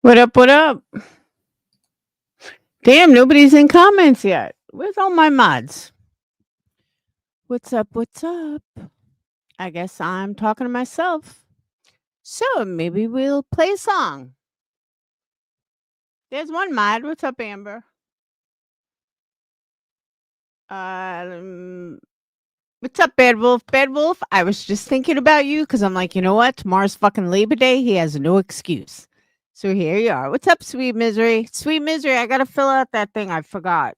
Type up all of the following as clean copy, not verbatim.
What up? What up? Damn, nobody's in comments yet. Where's all my mods? What's up? What's up? I guess I'm talking to myself. So maybe we'll play a song. There's one mod. What's up, Amber? What's up, Bad Wolf? Bad Wolf, I was just thinking about you because I'm like, you know what? Tomorrow's fucking Labor Day. He has no excuse. So here you are. What's up, Sweet Misery? Sweet Misery, I got to fill out that thing. I forgot.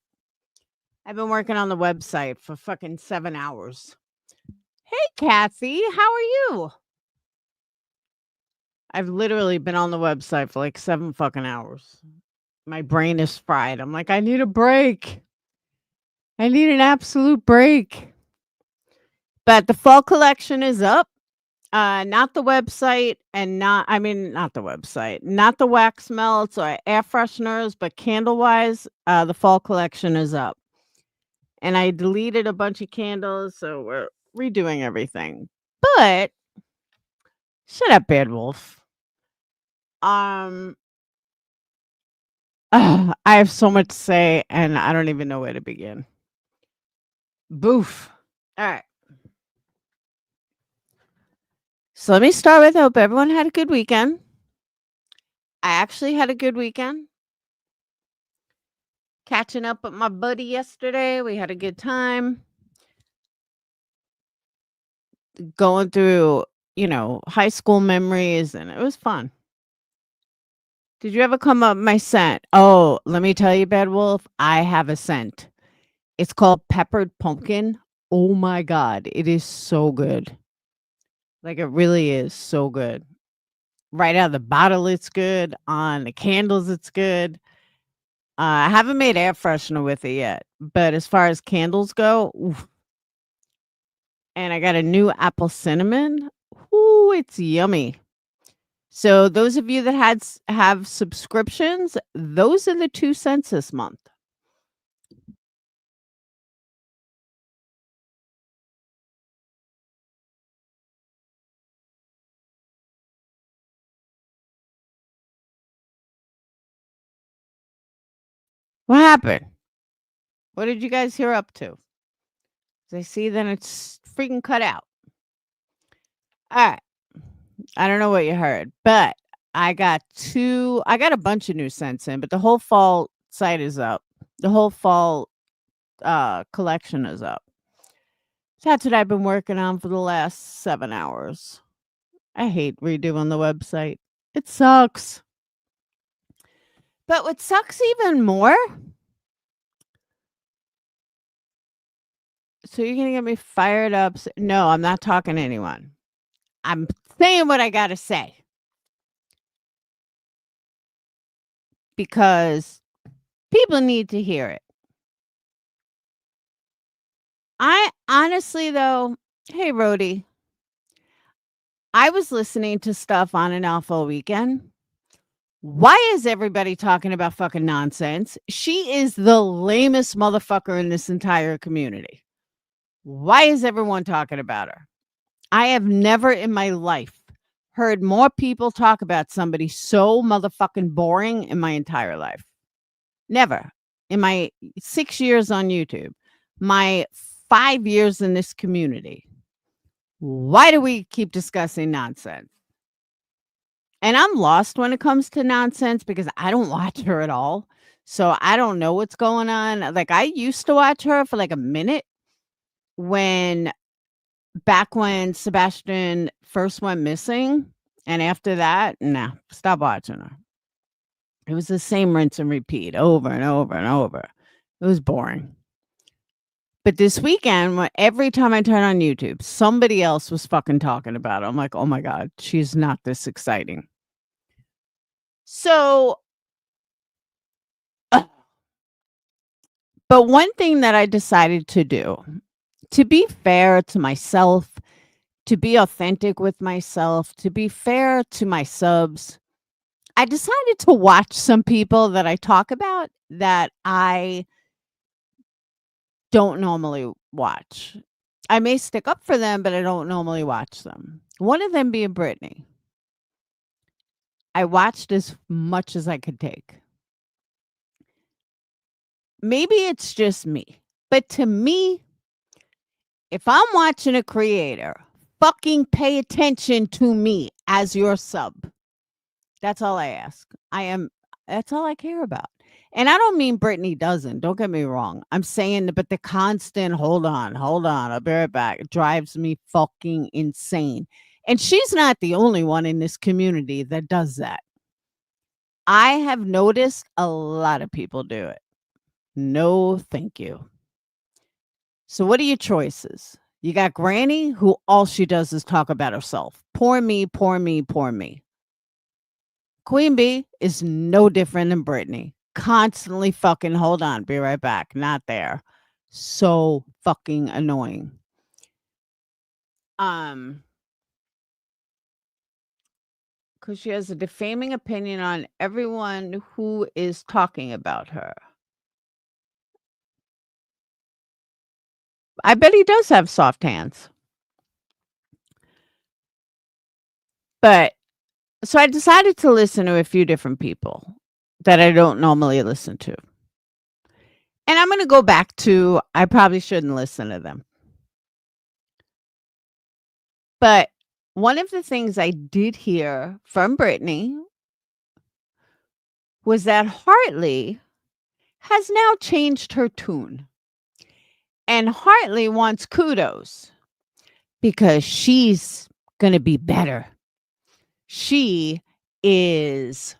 I've been working on the website for fucking 7 hours. Hey, Kathy, how are you? I've literally been on the website for like 7 fucking hours. My brain is fried. I'm like, I need a break. I need an absolute break. But the fall collection is up. Not the website and not the website, not the wax melts or air fresheners, but candle wise, the fall collection is up. And I deleted a bunch of candles, so we're redoing everything. But shut up, Bad Wolf. I have so much to say, and I don't even know where to begin. Boof. All right. So let me start with hope everyone had a good weekend. I actually had a good weekend. Catching up with my buddy yesterday. We had a good time. Going through, high school memories, and it was fun. Did you ever come up my scent? Oh, let me tell you, Bad Wolf, I have a scent. It's called peppered pumpkin. Oh my God, it is so good. Like, it really is so good. Right out of the bottle, it's good. On the candles, it's good. I haven't made air freshener with it yet, but as far as candles go, oof. And I got a new apple cinnamon. Ooh, it's yummy. So those of you that have subscriptions, those are the 2 cents this month. What happened? What did you guys hear up to? 'Cause I see that it's freaking cut out. All right. I don't know what you heard, but I got a bunch of new scents in, but the whole fall site is up. The whole fall collection is up. So that's what I've been working on for the last 7 hours. I hate redoing the website. It sucks. But what sucks even more, so you're going to get me fired up. No, I'm not talking to anyone. I'm saying what I got to say. Because people need to hear it. I honestly, though, hey, Rhodey, I was listening to stuff on and off all weekend. Why is everybody talking about fucking nonsense? She is the lamest motherfucker in this entire community. Why is everyone talking about her? I have never in my life heard more people talk about somebody so motherfucking boring in my entire life. Never. In my 6 years on YouTube, my 5 years in this community. Why do we keep discussing nonsense? And I'm lost when it comes to nonsense because I don't watch her at all. So I don't know what's going on. Like, I used to watch her for like a minute when back when Sebastian first went missing. And after that, nah, stop watching her. It was the same rinse and repeat over and over and over. It was boring. But this weekend, every time I turn on YouTube, somebody else was fucking talking about it. I'm like, oh my God, she's not this exciting. So, but one thing that I decided to do, to be fair to myself, to be authentic with myself, to be fair to my subs, I decided to watch some people that I talk about that I don't normally watch. I may stick up for them, but I don't normally watch them. One of them being Brittany. I watched as much as I could take. Maybe it's just me, but to me, if I'm watching a creator, fucking pay attention to me as your sub. That's all I ask. That's all I care about. And I don't mean Brittany doesn't. Don't get me wrong. I'm saying, but the constant, hold on, I'll be right back, drives me fucking insane. And she's not the only one in this community that does that. I have noticed a lot of people do it. No, thank you. So what are your choices? You got Granny, who all she does is talk about herself. Poor me, poor me, poor me. Queen Bee is no different than Brittany. Constantly fucking, hold on, be right back. Not there. So fucking annoying. Because she has a defaming opinion on everyone who is talking about her. I bet he does have soft hands. But so I decided to listen to a few different people that I don't normally listen to. And I'm going to go back to, I probably shouldn't listen to them. But one of the things I did hear from Brittany was that hARTLEY has now changed her tune. And hARTLEY wants kudos because she's going to be better. She is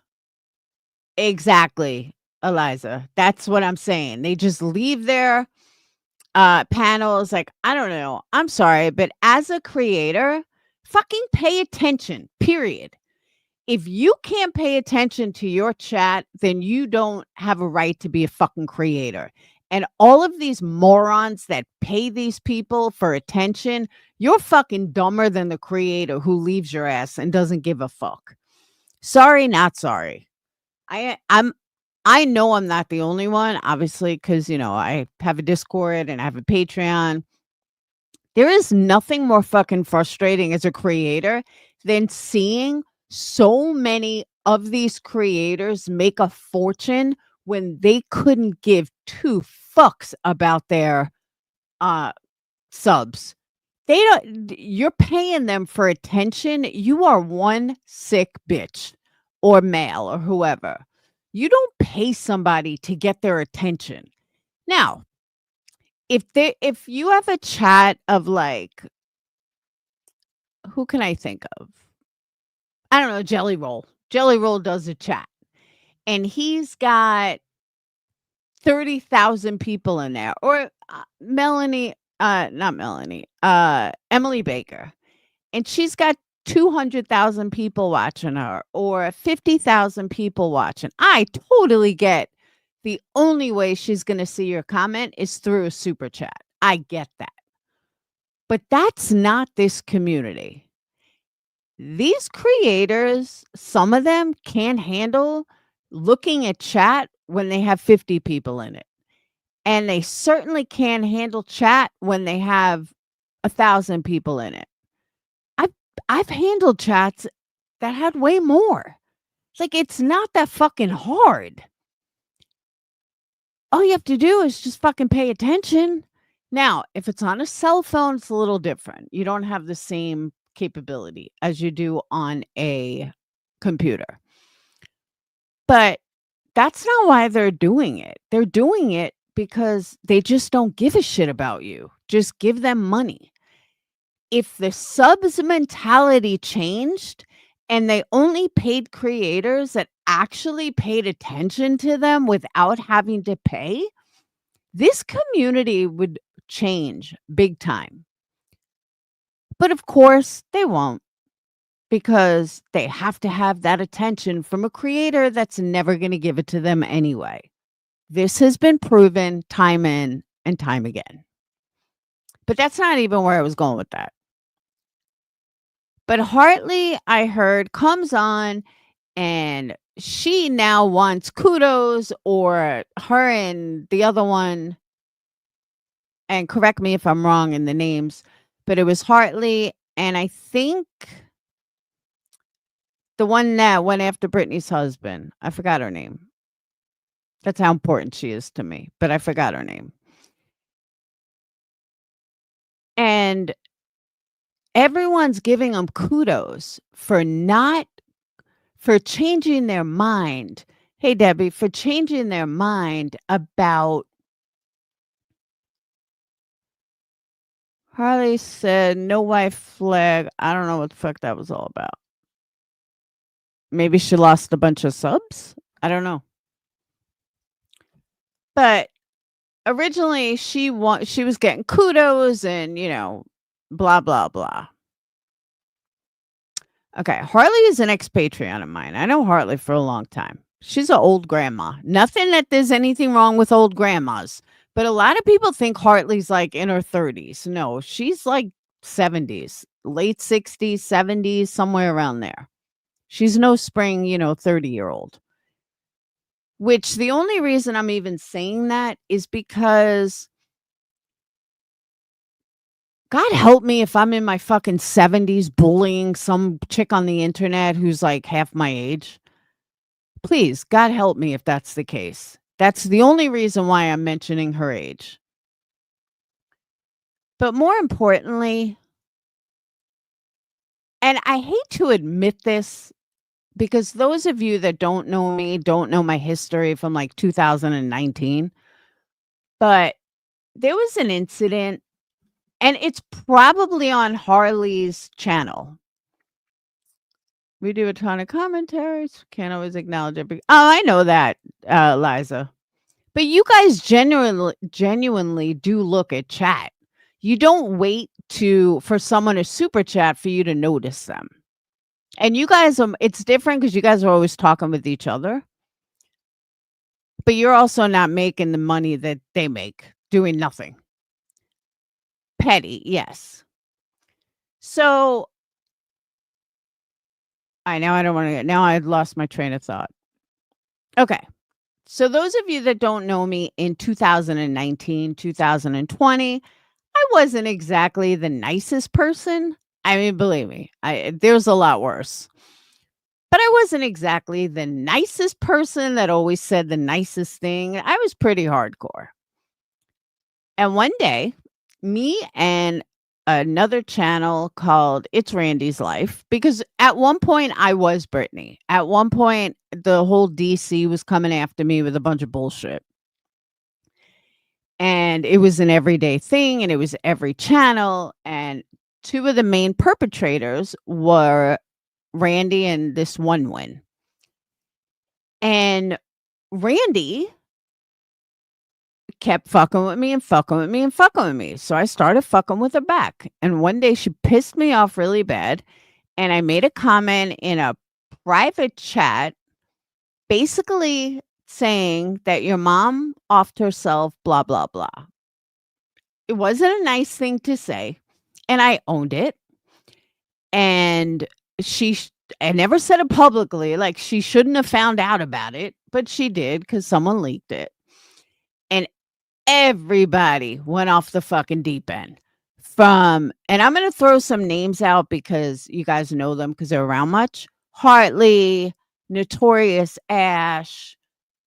exactly, Eliza. That's what I'm saying. They just leave their panels like, I don't know. I'm sorry, but as a creator, fucking pay attention. Period. If you can't pay attention to your chat, then you don't have a right to be a fucking creator. And all of these morons that pay these people for attention, you're fucking dumber than the creator who leaves your ass and doesn't give a fuck. Sorry, not sorry. I know I'm not the only one, obviously, because I have a Discord and I have a Patreon. There is nothing more fucking frustrating as a creator than seeing so many of these creators make a fortune when they couldn't give two fucks about their subs. You're paying them for attention. You are one sick bitch or male or whoever. You don't pay somebody to get their attention. Now, if you have a chat of like, who can I think of? I don't know, Jelly Roll. Jelly Roll does a chat. And he's got 30,000 people in there. Or not Melanie, Emily Baker. And she's got 200,000 people watching her or 50,000 people watching. I totally get the only way she's going to see your comment is through a super chat. I get that. But that's not this community. These creators, some of them can't handle looking at chat when they have 50 people in it. And they certainly can't handle chat when they have 1,000 people in it. I've I've handled chats that had way more. It's like, it's not that fucking hard. All you have to do is just fucking pay attention. Now, if it's on a cell phone, it's a little different. You don't have the same capability as you do on a computer. But that's not why they're doing it. They're doing it because they just don't give a shit about you. Just give them money. If the subs mentality changed and they only paid creators that actually paid attention to them without having to pay, this community would change big time. But of course, they won't, because they have to have that attention from a creator that's never going to give it to them anyway. This has been proven time in and time again. But that's not even where I was going with that. But hARTLEY, I heard, comes on and she now wants kudos, or her and the other one, and correct me if I'm wrong in the names, but it was hARTLEY, and I think the one that went after Britney's husband. I forgot her name. That's how important she is to me, but I forgot her name. And everyone's giving them kudos for changing their mind. Hey, Debbie, for changing their mind about. Harley said, no white flag. I don't know what the fuck that was all about. Maybe she lost a bunch of subs? I don't know. But originally she was getting kudos and, blah, blah, blah. Okay, hARTLEY is an ex-Patreon of mine. I know hARTLEY for a long time. She's an old grandma. Nothing that there's anything wrong with old grandmas. But a lot of people think hARTLEY's like in her 30s. No, she's like 70s, late 60s, 70s, somewhere around there. She's no spring, 30-year-old. Which the only reason I'm even saying that is because God help me if I'm in my fucking 70s bullying some chick on the internet who's like half my age. Please, God help me if that's the case. That's the only reason why I'm mentioning her age. But more importantly, and I hate to admit this, because those of you that don't know me, don't know my history from like 2019, but there was an incident, and it's probably on hARTLEY's channel. We do a ton of commentaries. Can't always acknowledge it. Oh, I know that, Liza. But you guys genuinely do look at chat. You don't wait for someone to super chat for you to notice them. And you guys, it's different because you guys are always talking with each other. But you're also not making the money that they make doing nothing. Petty, yes. So I don't want to. Now I've lost my train of thought. Okay. So those of you that don't know me in 2019, 2020, I wasn't exactly the nicest person. I mean, believe me, there's a lot worse. But I wasn't exactly the nicest person that always said the nicest thing. I was pretty hardcore. And one day, me and another channel called It's Randy's Life, because at one point I was Britney. At one point, the whole DC was coming after me with a bunch of bullshit. And it was an everyday thing, and it was every channel. And two of the main perpetrators were Randy and this one win. And Randy kept fucking with me and fucking with me and fucking with me. So I started fucking with her back. And one day she pissed me off really bad. And I made a comment in a private chat, basically saying that your mom offed herself, blah, blah, blah. It wasn't a nice thing to say, and I owned it, and she sh I never said it publicly, like, she shouldn't have found out about it, but she did because someone leaked it, and everybody went off the fucking deep end and I'm gonna throw some names out because you guys know them because 'cause they're around much. Hartley, Notorious Ash,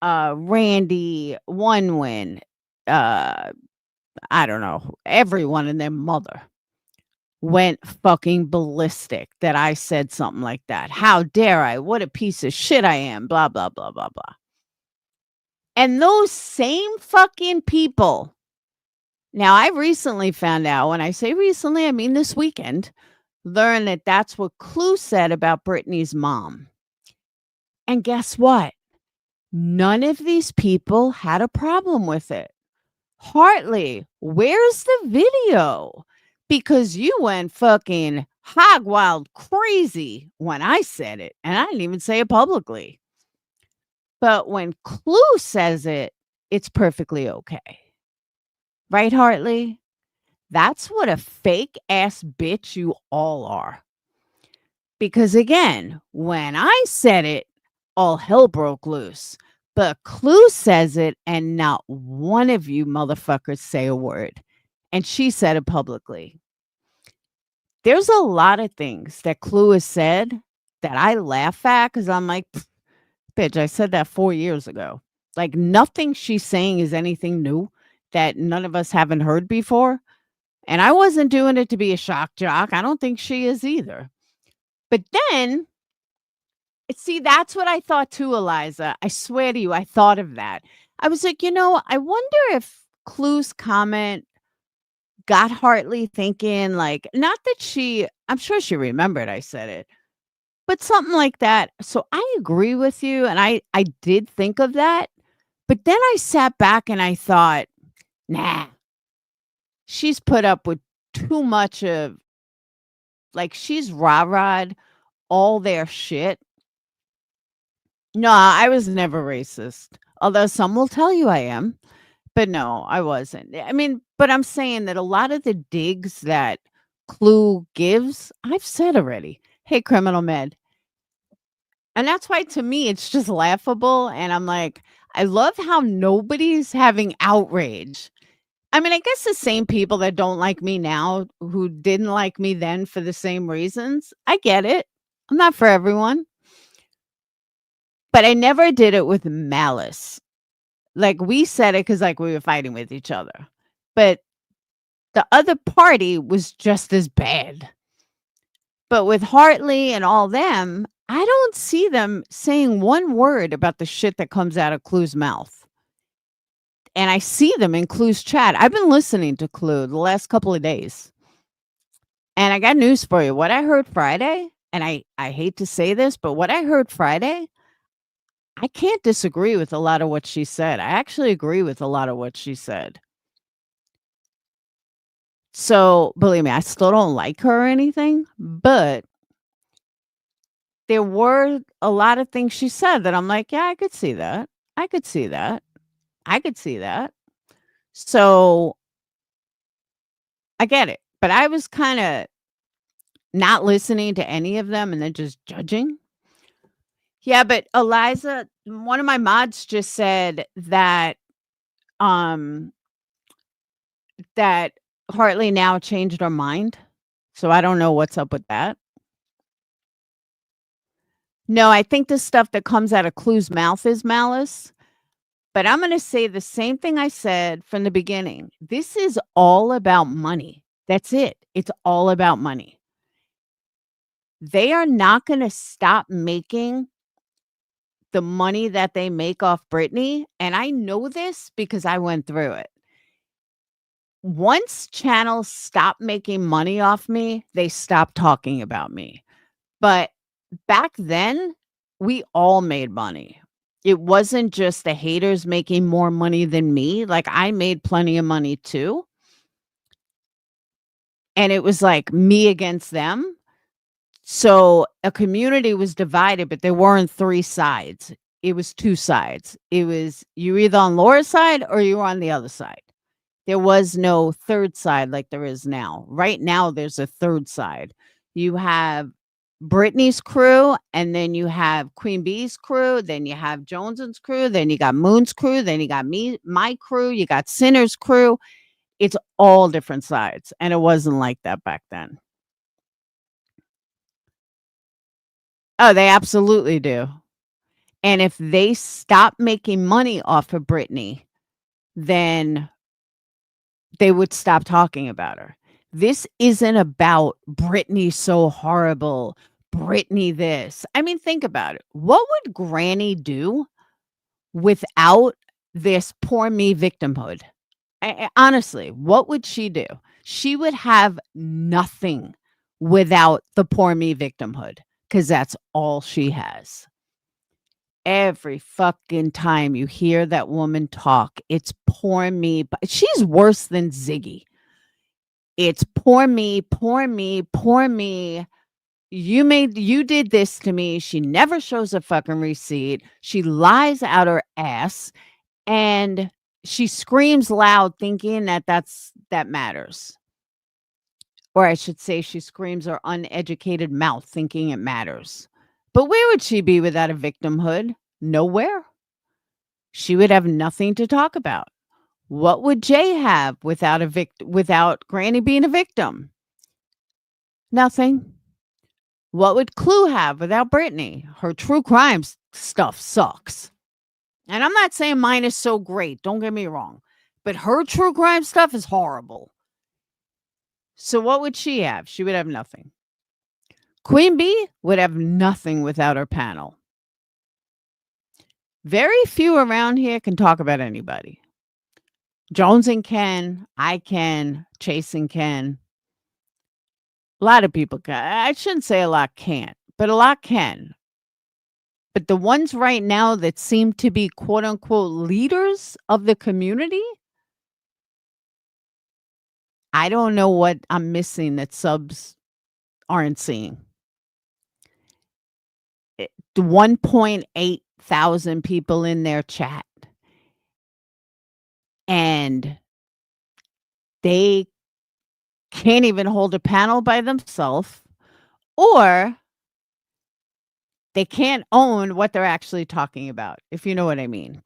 Randy, One Win, uh, I don't know, everyone and their mother went fucking ballistic that I said something like that. How dare I? What a piece of shit I am, blah, blah, blah, blah, blah. And those same fucking people now, I recently found out, when I say recently, I mean this weekend, learned that that's what Clue said about Britney's mom. And guess what? None of these people had a problem with it. Hartley, where's the video? Because you went fucking hog wild crazy when I said it, and I didn't even say it publicly. But when Clue says it, it's perfectly okay. Right, Hartley? That's what a fake ass bitch you all are. Because again, when I said it, all hell broke loose. But Clue says it, and not one of you motherfuckers say a word. And she said it publicly. There's a lot of things that Clue has said that I laugh at because I'm like, bitch, I said that 4 years ago. Like, nothing she's saying is anything new that none of us haven't heard before. And I wasn't doing it to be a shock jock. I don't think she is either. But then, see, that's what I thought too, Eliza. I swear to you, I thought of that. I was like, I wonder if Clue's comment got Hartley thinking, like, not that I'm sure she remembered I said it, but something like that. So I agree with you. And I did think of that. But then I sat back and I thought, nah, she's put up with too much of, like, she's rah-rah'd all their shit. No, I was never racist, although some will tell you I am, but no, I wasn't. I mean, but I'm saying that a lot of the digs that Clue gives, I've said already, "Hey, Criminal Med." And that's why to me, it's just laughable, and I'm like, I love how nobody's having outrage. I mean, I guess the same people that don't like me now who didn't like me then for the same reasons, I get it. I'm not for everyone. But I never did it with malice. Like, we said it because, like, we were fighting with each other. But the other party was just as bad. But with Hartley and all them, I don't see them saying one word about the shit that comes out of Clue's mouth. And I see them in Clue's chat. I've been listening to Clue the last couple of days. And I got news for you. What I heard Friday, and I hate to say this, but what I heard Friday, I can't disagree with a lot of what she said. I actually agree with a lot of what she said. So, believe me, I still don't like her or anything, but there were a lot of things she said that I'm like, "Yeah, I could see that. I could see that. I could see that." So, I get it, but I was kinda not listening to any of them and then just judging. Yeah, but Eliza, one of my mods just said um that Hartley now changed her mind. So I don't know what's up with that. No, I think the stuff that comes out of Clue's mouth is malice. But I'm going to say the same thing I said from the beginning. This is all about money. That's it. It's all about money. They are not going to stop making the money that they make off Britney. And I know this because I went through it. Once channels stop making money off me, they stop talking about me. But back then, we all made money. It wasn't just the haters making more money than me. Like, I made plenty of money too. And it was like me against them. So a community was divided, but there weren't 3 sides. It was 2 sides. It was you either on Laura's side or you were on the other side. There was no third side like there is now. Right now, there's a third side. You have Britney's crew, and then you have Queen Bee's crew, then you have Jones's crew, then you got Moon's crew, then you got my crew, you got Sinner's crew. It's all different sides, and it wasn't like that back then. Oh, they absolutely do. And if they stop making money off of Britney, then they would stop talking about her. This isn't about Britney so horrible, Britney this. I mean, think about it. What would Granny do without this poor me victimhood? Honestly, what would she do? She would have nothing without the poor me victimhood because that's all she has. Every fucking time you hear that woman talk, it's poor me. But she's worse than Ziggy. It's poor me, poor me, poor me. You did this to me. She never shows a fucking receipt. She lies out her ass and she screams loud thinking that matters. Or I should say she screams her uneducated mouth thinking it matters. But where would she be without a victimhood? Nowhere. She would have nothing to talk about. What would Jay have without Granny being a victim? Nothing. What would Clue have without Brittany? Her true crime stuff sucks. And I'm not saying mine is so great, don't get me wrong, but her true crime stuff is horrible. So what would she have? She would have nothing. Queen Bee would have nothing without her panel. Very few around here can talk about anybody. Jones and Ken, I can, Chase and Ken. A lot of people can. I shouldn't say a lot can't, but a lot can. But the ones right now that seem to be quote unquote leaders of the community, I don't know what I'm missing that subs aren't seeing. The 1.8 thousand people in their chat. And they can't even hold a panel by themselves, or they can't own what they're actually talking about, if you know what I mean.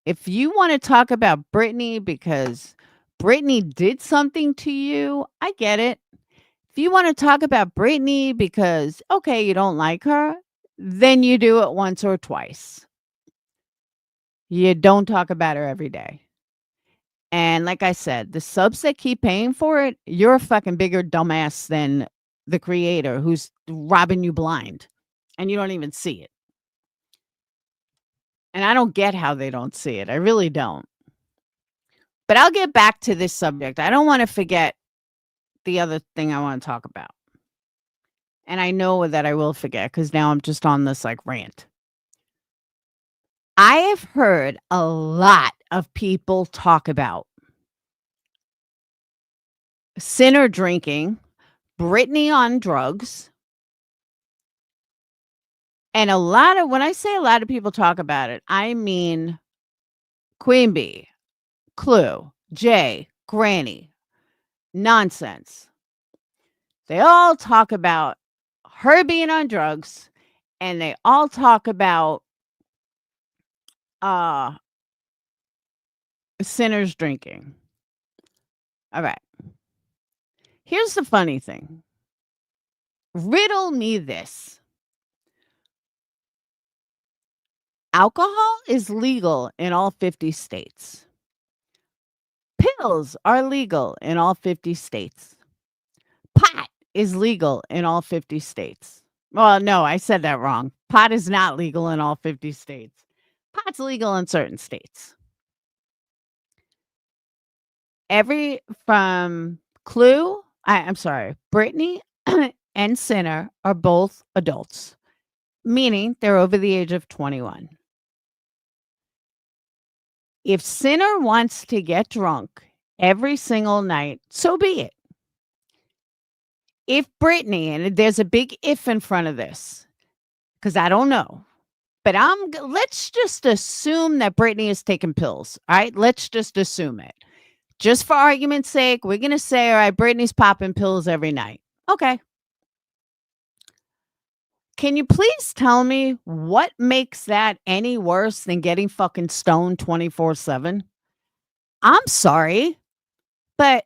If you want to talk about Britney because Britney did something to you, I get it. If you want to talk about Britney because, okay, you don't like her, then you do it once or twice. You don't talk about her every day. And like I said, the subs that keep paying for it, you're a fucking bigger dumbass than the creator who's robbing you blind and you don't even see it. And I don't get how they don't see it. I really don't. But I'll get back to this subject. I don't want to forget the other thing I want to talk about. And I know that I will forget because now I'm just on this like rant. I have heard a lot of people talk about Sinner drinking, Britney on drugs. And when I say a lot of people talk about it, I mean Queen Bee, Clue, Jay, Granny, nonsense. They all talk about her being on drugs and they all talk about Sinners drinking. All right. Here's the funny thing. Riddle me this. Alcohol is legal in all 50 states. Pills are legal in all 50 states. Pot is legal in all 50 states. Well, no, I said that wrong. Pot is not legal in all 50 states. Pot's legal in certain states. From Clue, I'm sorry, Britney and Sinner are both adults, meaning they're over the age of 21. If Sinner wants to get drunk every single night, so be it. If Britney, and there's a big if in front of this, because I don't know, But let's just assume that Brittany is taking pills. All right. Let's just assume it. Just for argument's sake, we're going to say, all right, Brittany's popping pills every night. Okay. Can you please tell me what makes that any worse than getting fucking stoned 24/7? I'm sorry, but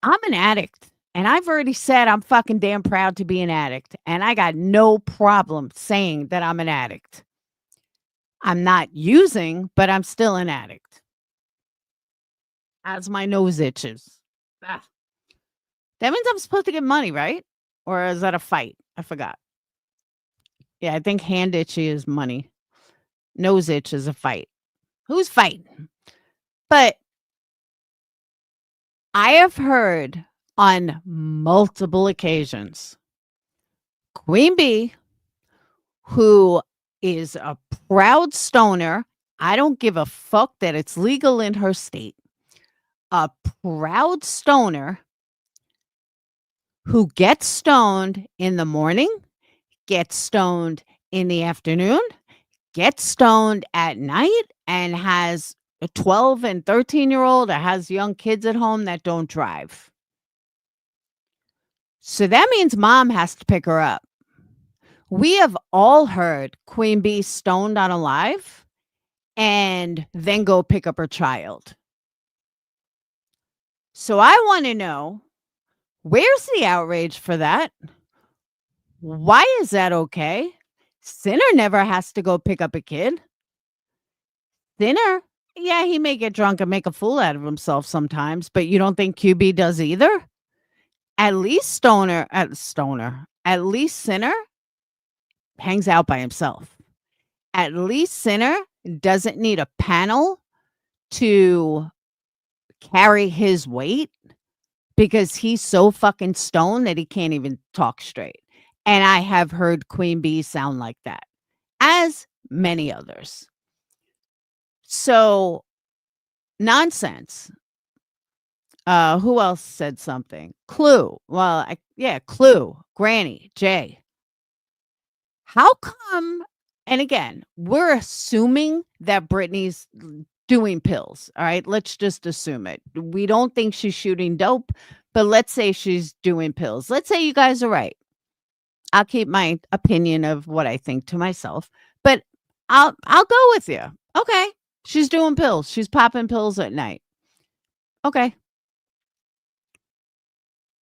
I'm an addict. And I've already said I'm fucking damn proud to be an addict. And I got no problem saying that I'm an addict. I'm not using, but I'm still an addict. As my nose itches. Ah. That means I'm supposed to get money, right? Or is that a fight? I forgot. Yeah, I think hand itchy is money. Nose itch is a fight. Who's fighting? But I have heard on multiple occasions Queen Bee, who is a proud stoner. I don't give a fuck that it's legal in her state. A proud stoner who gets stoned in the morning, gets stoned in the afternoon, gets stoned at night, and has a 12 and 13-year-old or has young kids at home that don't drive. So that means mom has to pick her up. We have all heard Queen Bee stoned on alive and then go pick up her child. So I want to know, where's the outrage for that? Why is that okay? Sinner never has to go pick up a kid. Sinner, yeah, he may get drunk and make a fool out of himself sometimes, but you don't think QB does either? At least at least Sinner hangs out by himself. At least Sinner doesn't need a panel to carry his weight because he's so fucking stoned that he can't even talk straight. And I have heard Queen Bee sound like that, as many others. So, nonsense. Who else said something? Clue. Well, Clue, Granny, Jay. How come? And again, we're assuming that Britney's doing pills. All right, let's just assume it. We don't think she's shooting dope, but let's say she's doing pills. Let's say you guys are right. I'll keep my opinion of what I think to myself, but I'll go with you. Okay, she's doing pills. She's popping pills at night. Okay.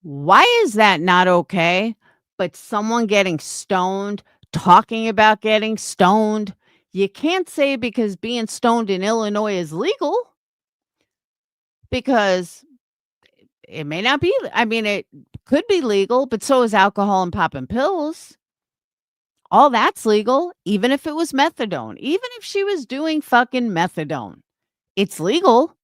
Why is that not okay? But someone getting stoned, talking about getting stoned, you can't say because being stoned in Illinois is legal because it may not be. I mean, it could be legal, but so is alcohol and popping pills. All that's legal, even if it was methadone, even if she was doing fucking methadone. It's legal.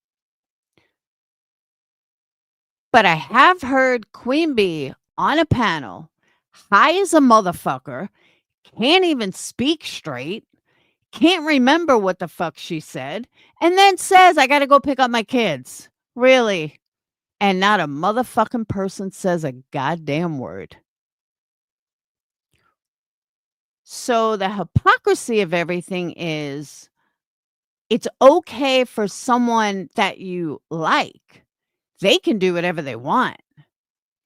But I have heard Queen Bee on a panel, high as a motherfucker, can't even speak straight, can't remember what the fuck she said, and then says, I got to go pick up my kids. Really? And not a motherfucking person says a goddamn word. So the hypocrisy of everything is it's okay for someone that you like. They can do whatever they want.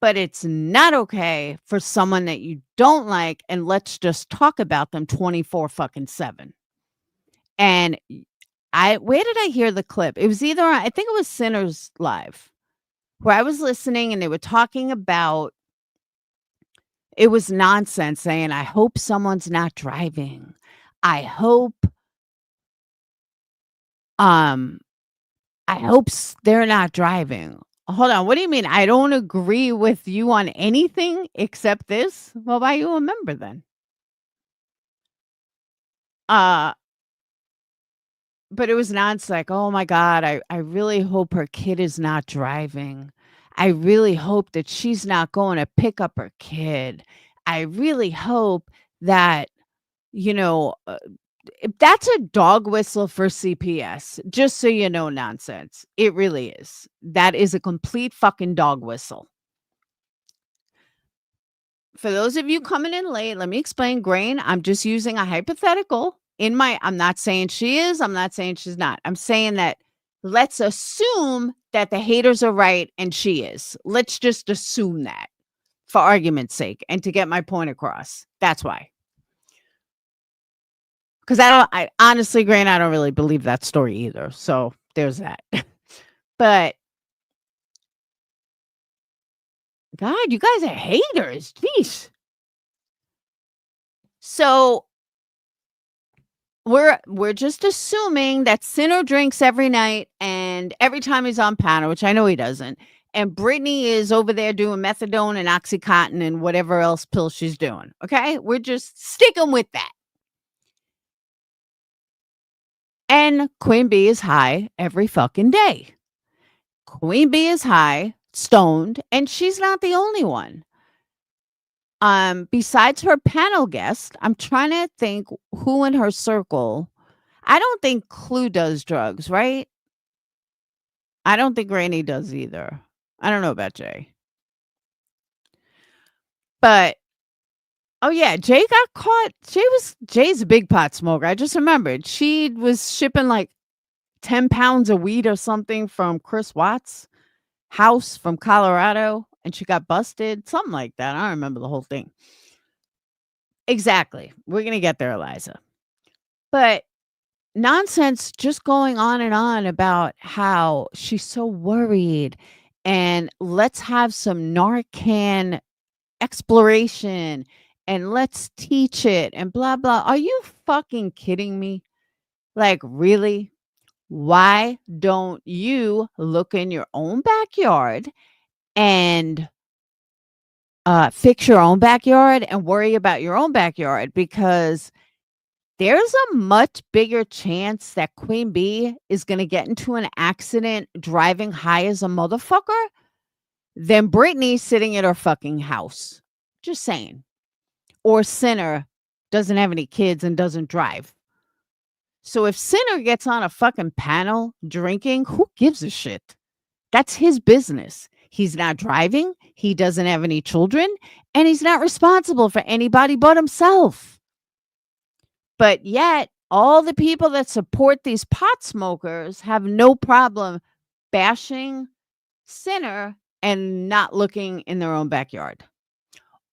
But it's not okay for someone that you don't like, and let's just talk about them 24 fucking 7. And where did I hear the clip? It was either I think it was Sinners Live, where I was listening and they were talking about it was nonsense saying, I hope someone's not driving. I hope they're not driving. Hold on, what do you mean? I don't agree with you on anything except this? Well, why are you a member then? But it was nonsense, like, "Oh my god, I really hope her kid is not driving. I really hope that she's not going to pick up her kid. I really hope that, you know, that's a dog whistle for CPS, just so you know nonsense. It really is. That is a complete fucking dog whistle. For those of you coming in late, let me explain. Grain, I'm just using a hypothetical I'm not saying she is, I'm not saying she's not. I'm saying that let's assume that the haters are right and she is. Let's just assume that for argument's sake and to get my point across. That's why. Because I honestly, Grant, I don't really believe that story either. So there's that. But God, you guys are haters. Jeez. So we're just assuming that Sinner drinks every night and every time he's on panel, which I know he doesn't. And Brittany is over there doing methadone and Oxycontin and whatever else pill she's doing. Okay, we're just sticking with that. And Queen Bee is high every fucking day. Queen Bee is high, stoned, and she's not the only one. Besides her panel guest, I'm trying to think who in her circle. I don't think Clue does drugs, right? I don't think Granny does either. I don't know about Jay. But oh yeah, Jay got caught. Jay's a big pot smoker. I just remembered. She was shipping like 10 pounds of weed or something from Chris Watts' house from Colorado, and she got busted. Something like that. I don't remember the whole thing. Exactly. We're gonna get there, Eliza. But nonsense just going on and on about how she's so worried and let's have some Narcan exploration and let's teach it and blah blah. Are you fucking kidding me? Like, really? Why don't you look in your own backyard and fix your own backyard and worry about your own backyard? Because there's a much bigger chance that Queen Bee is going to get into an accident driving high as a motherfucker than Brittany sitting at her fucking house. Just saying. Or Sinner doesn't have any kids and doesn't drive. So if Sinner gets on a fucking panel drinking, who gives a shit? That's his business. He's not driving, he doesn't have any children, and he's not responsible for anybody but himself. But yet, all the people that support these pot smokers have no problem bashing Sinner and not looking in their own backyard.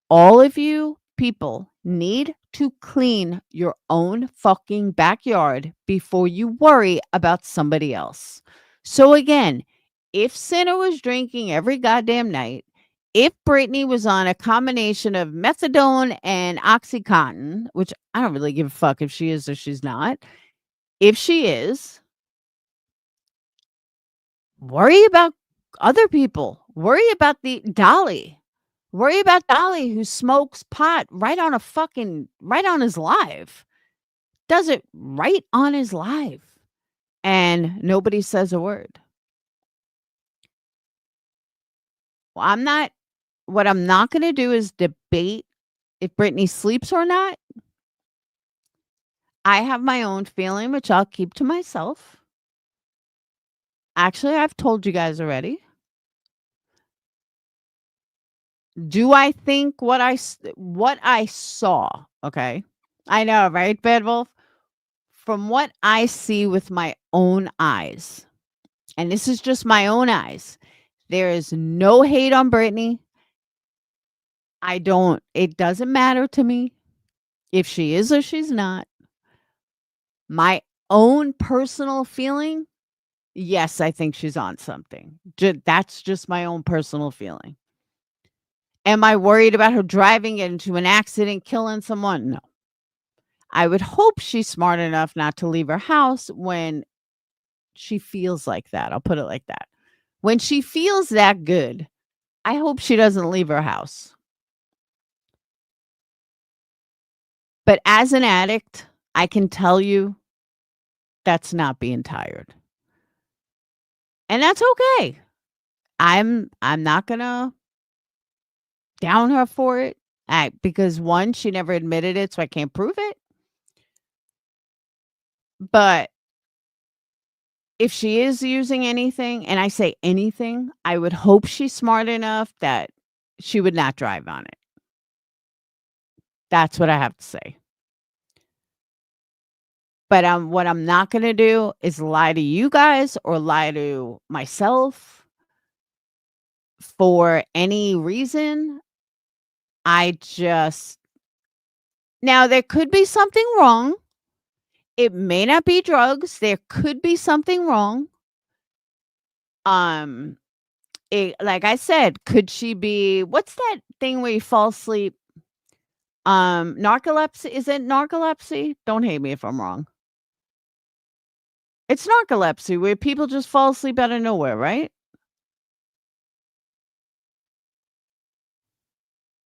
All of you people need to clean your own fucking backyard before you worry about somebody else. So again, if Sinner was drinking every goddamn night, if Brittany was on a combination of methadone and Oxycontin, which I don't really give a fuck if she is or she's not, if she is, worry about other people. Worry about the Dolly. Worry about Dolly who smokes pot right on his live. Does it right on his live. And nobody says a word. Well, what I'm not going to do is debate if Brittany sleeps or not. I have my own feeling, which I'll keep to myself. Actually, I've told you guys already. Do I think what I saw, okay? I know, right, Bad Wolf? From what I see with my own eyes, and this is just my own eyes, there is no hate on Brittany. It doesn't matter to me if she is or she's not. My own personal feeling, yes, I think she's on something. That's just my own personal feeling. Am I worried about her driving into an accident, killing someone? No. I would hope she's smart enough not to leave her house when she feels like that. I'll put it like that. When she feels that good, I hope she doesn't leave her house. But as an addict, I can tell you that's not being tired. And that's okay. I'm not going to down her for it. Because one, she never admitted it, so I can't prove it. But if she is using anything, and I say anything, I would hope she's smart enough that she would not drive on it. That's what I have to say. But, what I'm not gonna do is lie to you guys or lie to myself for any reason. I just now there could be something wrong. It may not be drugs. There could be something wrong. Um, like I said, could she be what's that thing where you fall asleep? Narcolepsy, is it narcolepsy? Don't hate me if I'm wrong. It's narcolepsy where people just fall asleep out of nowhere, right?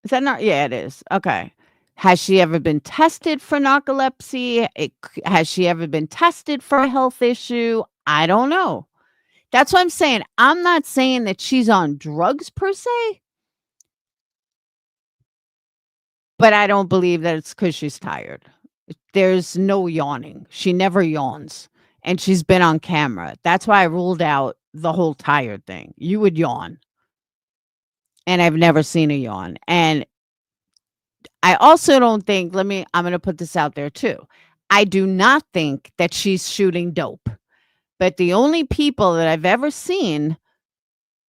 Is that not yeah, it is. Okay. Has she ever been tested for narcolepsy? Has she ever been tested for a health issue? I don't know. That's what I'm saying. I'm not saying that she's on drugs per se, but I don't believe that it's because she's tired. There's no yawning. She never yawns, and she's been on camera. That's why I ruled out the whole tired thing. You would yawn, and I've never seen a yawn. And I also don't think I'm gonna put this out there too. I do not think that she's shooting dope, but the only people that I've ever seen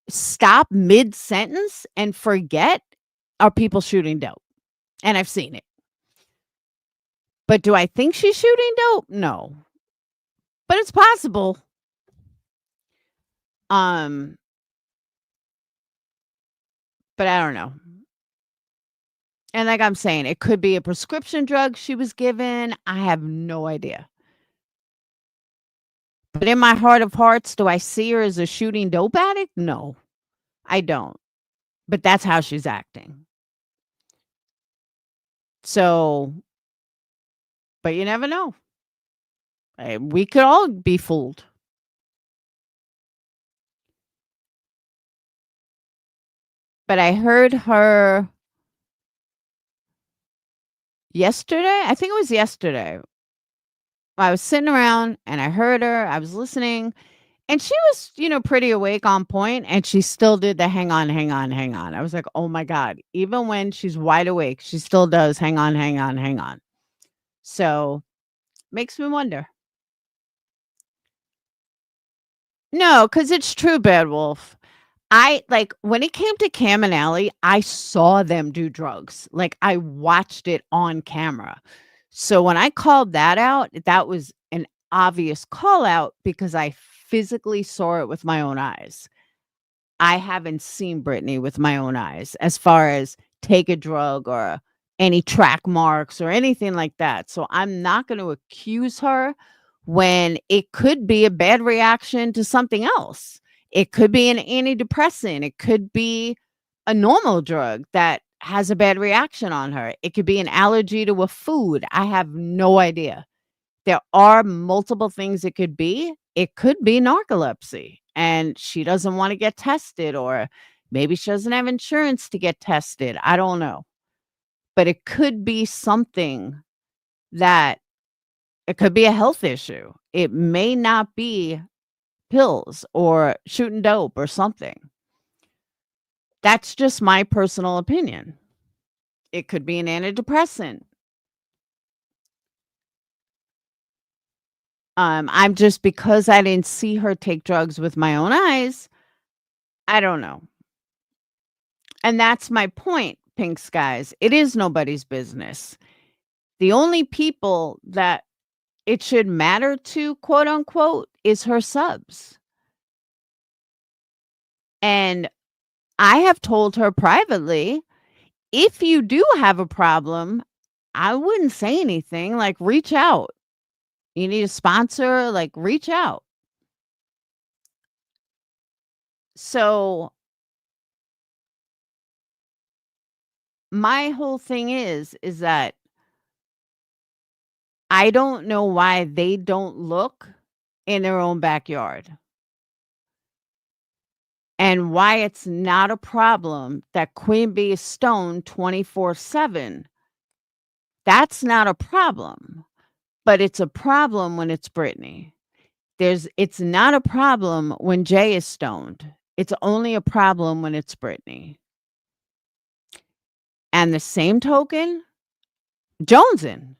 stop mid-sentence and forget are people shooting dope, and I've seen it. But do I think she's shooting dope? No, but it's possible. Um, but I don't know. And like I'm saying, it could be a prescription drug she was given. I have no idea. But in my heart of hearts, do I see her as a shooting dope addict? No, I don't. But that's how she's acting. So, but you never know. We could all be fooled. But I heard her yesterday. I think it was yesterday. I was sitting around and I heard her. I was listening and she was, pretty awake on point and she still did the hang on, hang on, hang on. I was like, "Oh my god." Even when she's wide awake, she still does hang on, hang on, hang on. So, makes me wonder. No, cuz it's true, Bad Wolf. I like when it came to Cam and Allie, I saw them do drugs. Like I watched it on camera. So when I called that out, that was an obvious call out because I physically saw it with my own eyes. I haven't seen Brittany with my own eyes as far as take a drug or any track marks or anything like that. So I'm not going to accuse her when it could be a bad reaction to something else. It could be an antidepressant. It could be a normal drug that has a bad reaction on her. It could be an allergy to a food. I have no idea. There are multiple things it could be. It could be narcolepsy, and she doesn't wanna get tested, or maybe she doesn't have insurance to get tested, I don't know. But it could be something that it could be a health issue. It may not be pills or shooting dope or something. That's just my personal opinion. It could be an antidepressant. I'm just because I didn't see her take drugs with my own eyes, I don't know. And that's my point, pink skies. It is nobody's business. The only people that it should matter to, quote unquote, is her subs. And I have told her privately, if you do have a problem, I wouldn't say anything. Like, reach out. You need a sponsor, like, reach out. So, my whole thing is that I don't know why they don't look in their own backyard and why it's not a problem that Queen Bee is stoned 24/7. That's not a problem, but it's a problem when it's Britney. It's not a problem when Jay is stoned. It's only a problem when it's Britney. And the same token, Jonesin.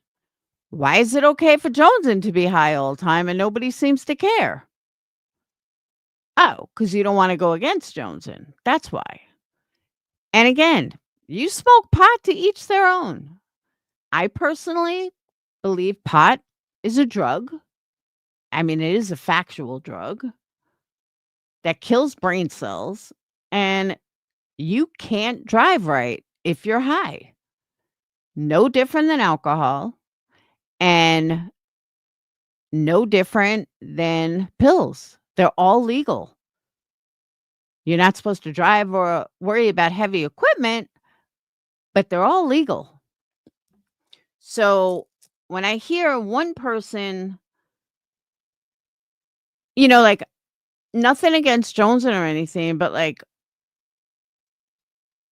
Why is it okay for Jonesing to be high all the time and nobody seems to care? Oh, because you don't want to go against Jonesing. That's why. And again, you smoke pot to each their own. I personally believe pot is a drug. I mean, it is a factual drug that kills brain cells, and you can't drive right if you're high. No different than alcohol and no different than pills. They're all legal. You're not supposed to drive or worry about heavy equipment, but they're all legal. So when I hear one person, like nothing against Jonesing or anything, but like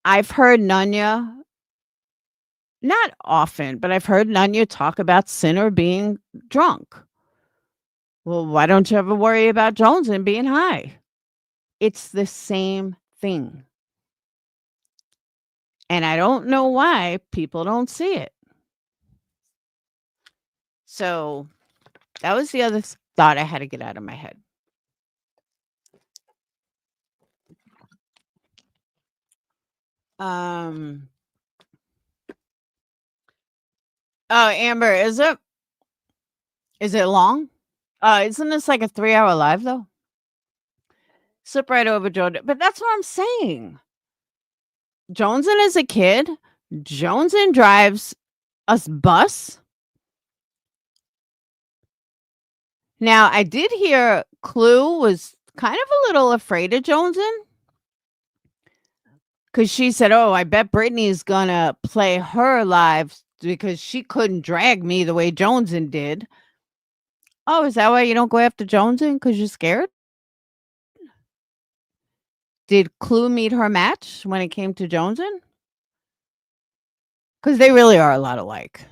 I've heard Nunya, not often, but I've heard Nunya talk about Sinner being drunk. Well, why don't you ever worry about Jonesing being high? It's the same thing. And I don't know why people don't see it. So that was the other thought I had to get out of my head. Um Oh, Amber, is it long? Isn't this like a 3-hour live though? Slip right over, Jordan. But that's what I'm saying. Jonesing is a kid. Jonesing drives a bus. Now, I did hear Clue was kind of a little afraid of Jonesing because she said, "Oh, I bet Brittany's gonna play her live because she couldn't drag me the way Jonesing did." Oh, is that why you don't go after Jonesing? Because you're scared? Did Clue meet her match when it came to Jonesing? Because they really are a lot alike.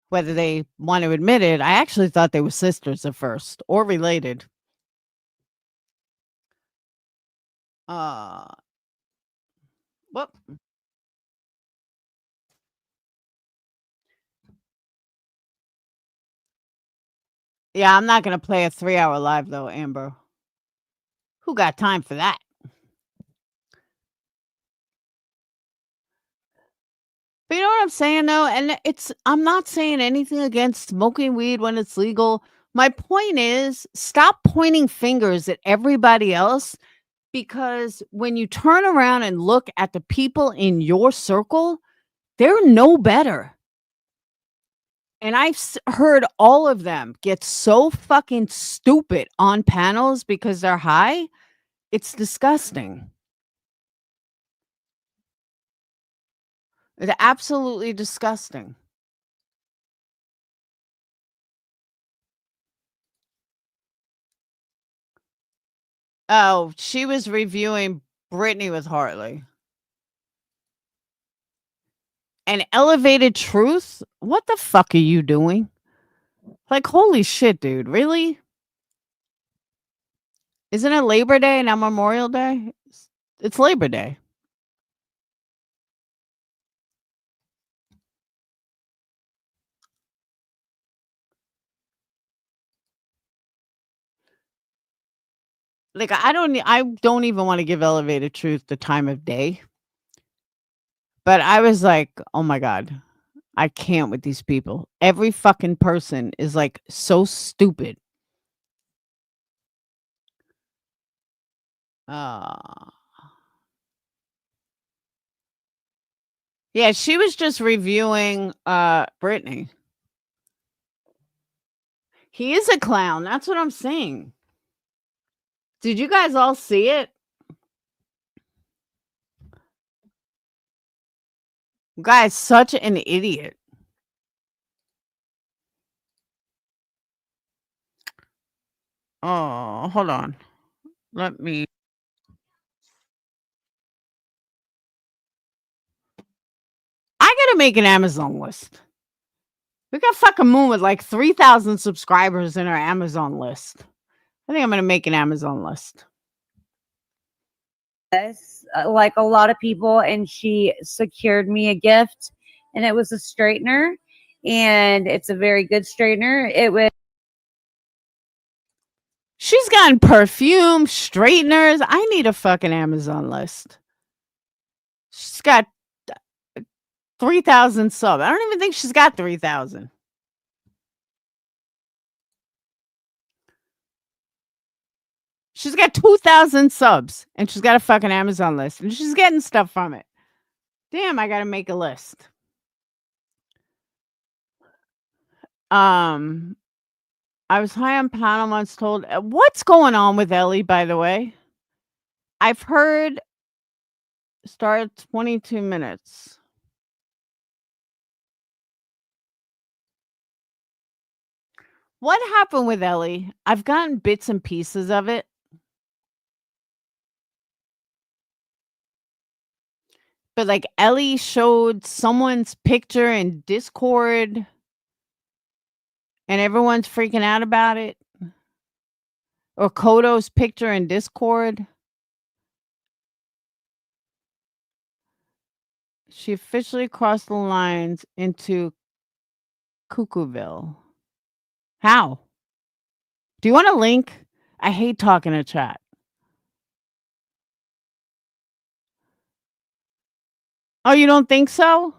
Whether they want to admit it, I actually thought they were sisters at first or related. Uh, whoop. Yeah, I'm not gonna play a 3-hour live though, Amber. Who got time for that? But you know what I'm saying though? And I'm not saying anything against smoking weed when it's legal. My point is stop pointing fingers at everybody else because when you turn around and look at the people in your circle, they're no better. And I've heard all of them get so fucking stupid on panels because they're high. It's disgusting. It's absolutely disgusting. Oh, she was reviewing Britney with Hartley. And Elevated Truth? What the fuck are you doing? Like, holy shit, dude. Really? Isn't it Labor Day, not Memorial Day? It's Labor Day. Like, I don't even want to give Elevated Truth the time of day. But I was like, oh my God, I can't with these people. Every fucking person is like so stupid. Uh yeah, she was just reviewing Britney. He is a clown. That's what I'm saying. Did you guys all see it? Guy's such an idiot. Oh, hold on. Let me I gotta make an Amazon list. We got fucking Moon with like 3,000 subscribers in our Amazon list. I think I'm gonna make an Amazon list. Like a lot of people, and she secured me a gift, and it was a straightener, and it's a very good straightener. It was She's gotten perfume, straighteners. I need a fucking Amazon list. She's got 3,000 subs. I don't even think she's got 3,000. She's got 2,000 subs, and she's got a fucking Amazon list, and she's getting stuff from it. Damn, I gotta make a list. I was high on panel once told what's going on with Ellie, by the way? I've heard start 22 minutes. What happened with Ellie? I've gotten bits and pieces of it. But like Ellie showed someone's picture in Discord and everyone's freaking out about it. Or Kodo's picture in Discord. She officially crossed the lines into Cuckooville. How? Do you want a link? I hate talking to chat. Oh, you don't think so?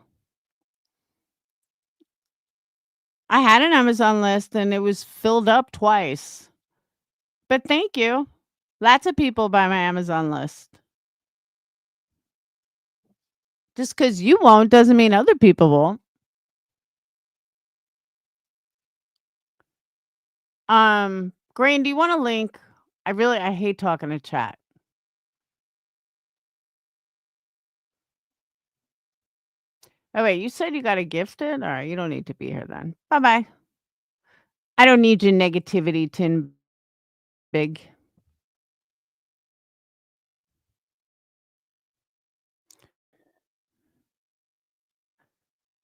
I had an Amazon list and it was filled up twice. But thank you. Lots of people buy my Amazon list. Just because you won't doesn't mean other people won't. Grain, do you want a link? I hate talking to chat. Oh, wait, you said you got a gifted? All right, you don't need to be here then. Bye-bye. I don't need your negativity, Tin Big.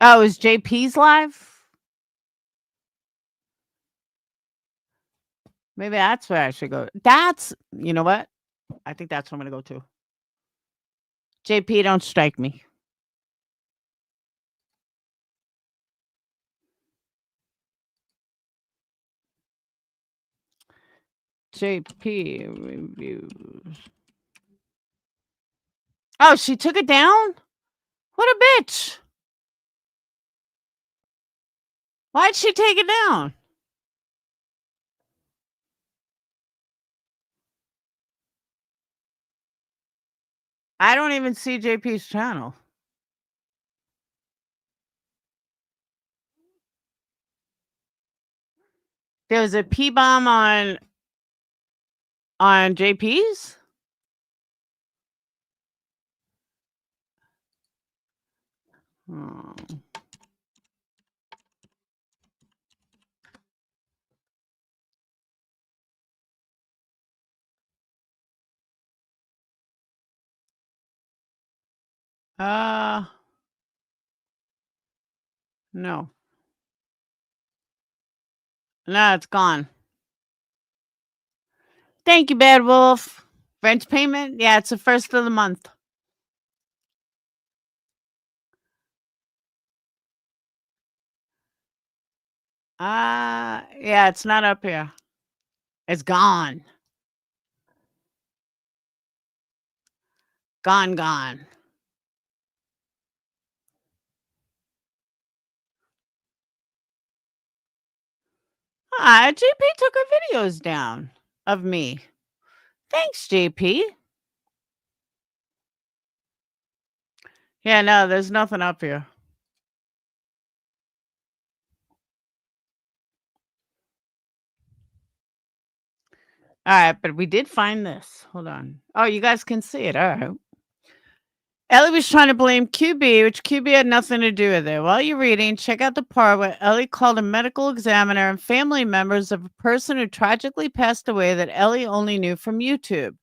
Oh, is JP's live? Maybe that's where I should go. You know what? I think that's where I'm going to go to. JP, don't strike me. JP reviews. Oh, she took it down? What a bitch. Why'd she take it down? I don't even see JP's channel. There was a P-bomb on JP's? Oh. No. No, it's gone. Thank you, Bad Wolf. Rent payment? Yeah, it's the first of the month. Yeah, it's not up here. It's gone. Gone. JP took her videos down of me. Thanks, JP. Yeah, no, there's nothing up here. All right, but we did find this. Hold on. Oh, you guys can see it. All right. Ellie was trying to blame QB, which QB had nothing to do with it. While you're reading, check out the part where Ellie called a medical examiner and family members of a person who tragically passed away that Ellie only knew from YouTube.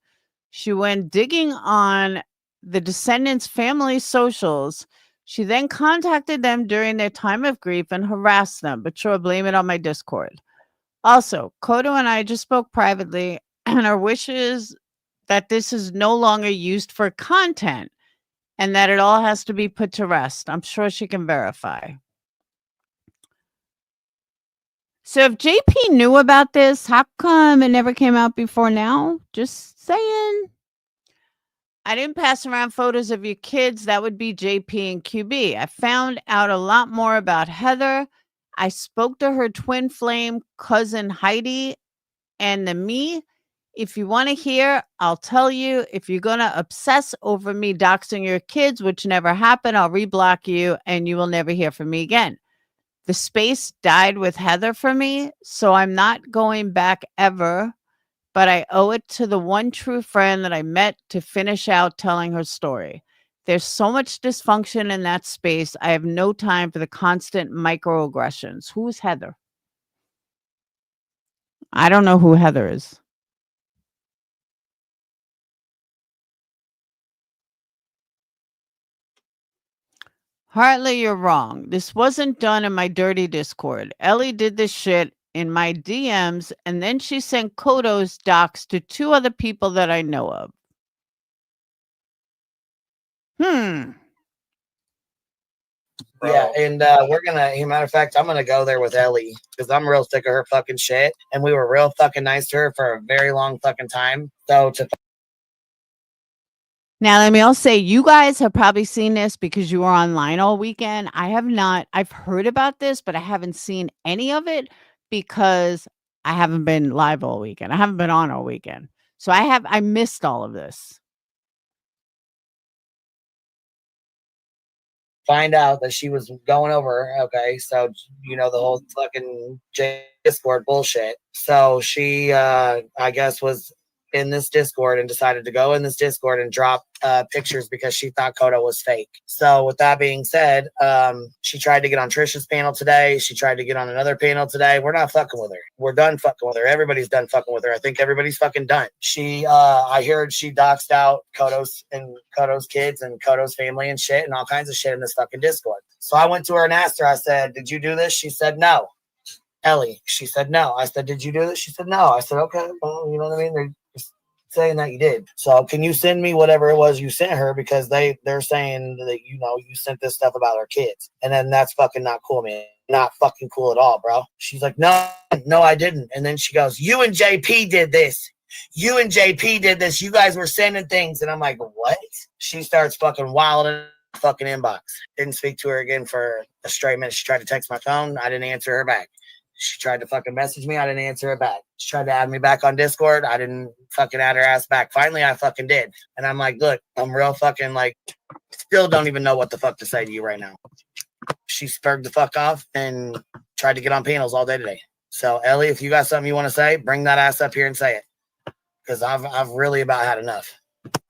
She went digging on the descendants' family socials. She then contacted them during their time of grief and harassed them, but sure, blame it on my Discord. Also, Kodo and I just spoke privately, and our wishes that this is no longer used for content and that it all has to be put to rest. I'm sure she can verify. So if JP knew about this, how come it never came out before now? Just saying. I didn't pass around photos of your kids. That would be JP and QB. I found out a lot more about Heather. I spoke to her twin flame cousin Heidi and the me. If you want to hear, I'll tell you. If you're going to obsess over me doxing your kids, which never happened, I'll reblock you and you will never hear from me again. The space died with Heather for me, so I'm not going back ever, but I owe it to the one true friend that I met to finish out telling her story. There's so much dysfunction in that space. I have no time for the constant microaggressions. Who's Heather? I don't know who Heather is. Hartley, you're wrong. This wasn't done in my dirty Discord. Ellie did this shit in my DMs, and then she sent Kodo's docs to 2 other people that I know of. Yeah, Bro. and we're gonna. As a matter of fact, I'm gonna go there with Ellie because I'm real sick of her fucking shit, and we were real fucking nice to her for a very long fucking time. So to Now, let me also say, you guys have probably seen this because you were online all weekend. I have not. I've heard about this, but I haven't seen any of it because I haven't been live all weekend. I haven't been on all weekend. So I missed all of this. find out that she was going over, okay, so you know the whole fucking Discord bullshit. So she, I guess, was in this Discord and decided to go in this Discord and drop pictures because she thought Kodo was fake. So with that being said, she tried to get on Trisha's panel today. She tried to get on another panel today. We're not fucking with her. We're done fucking with her. Everybody's done fucking with her. I think everybody's fucking done. She, I heard she doxed out Kodo's kids and Kodo's family and shit and all kinds of shit in this fucking Discord. So I went to her and asked her, I said, did you do this? She said, no. Ellie, she said, no. I said, did you do this? She said, no. I said, okay, well, you know what I mean? They're saying that you did. So can you send me whatever it was you sent her, because they're saying that you sent this stuff about our kids, and then that's fucking not cool, man. Not fucking cool at all, bro. She's like, no, I didn't. And then she goes, you and JP did this. You and JP did this. You guys were sending things. And I'm like, what? She starts fucking wilding fucking inbox. Didn't speak to her again for a straight minute. She tried to text my phone. I didn't answer her back. She tried to fucking message me. I didn't answer her back. She tried to add me back on Discord. I didn't fucking add her ass back. Finally, I fucking did. And I'm like, look, I'm real fucking like, still don't even know what the fuck to say to you right now. She spurred the fuck off and tried to get on panels all day today. So Ellie, if you got something you want to say, bring that ass up here and say it. Because I've really about had enough.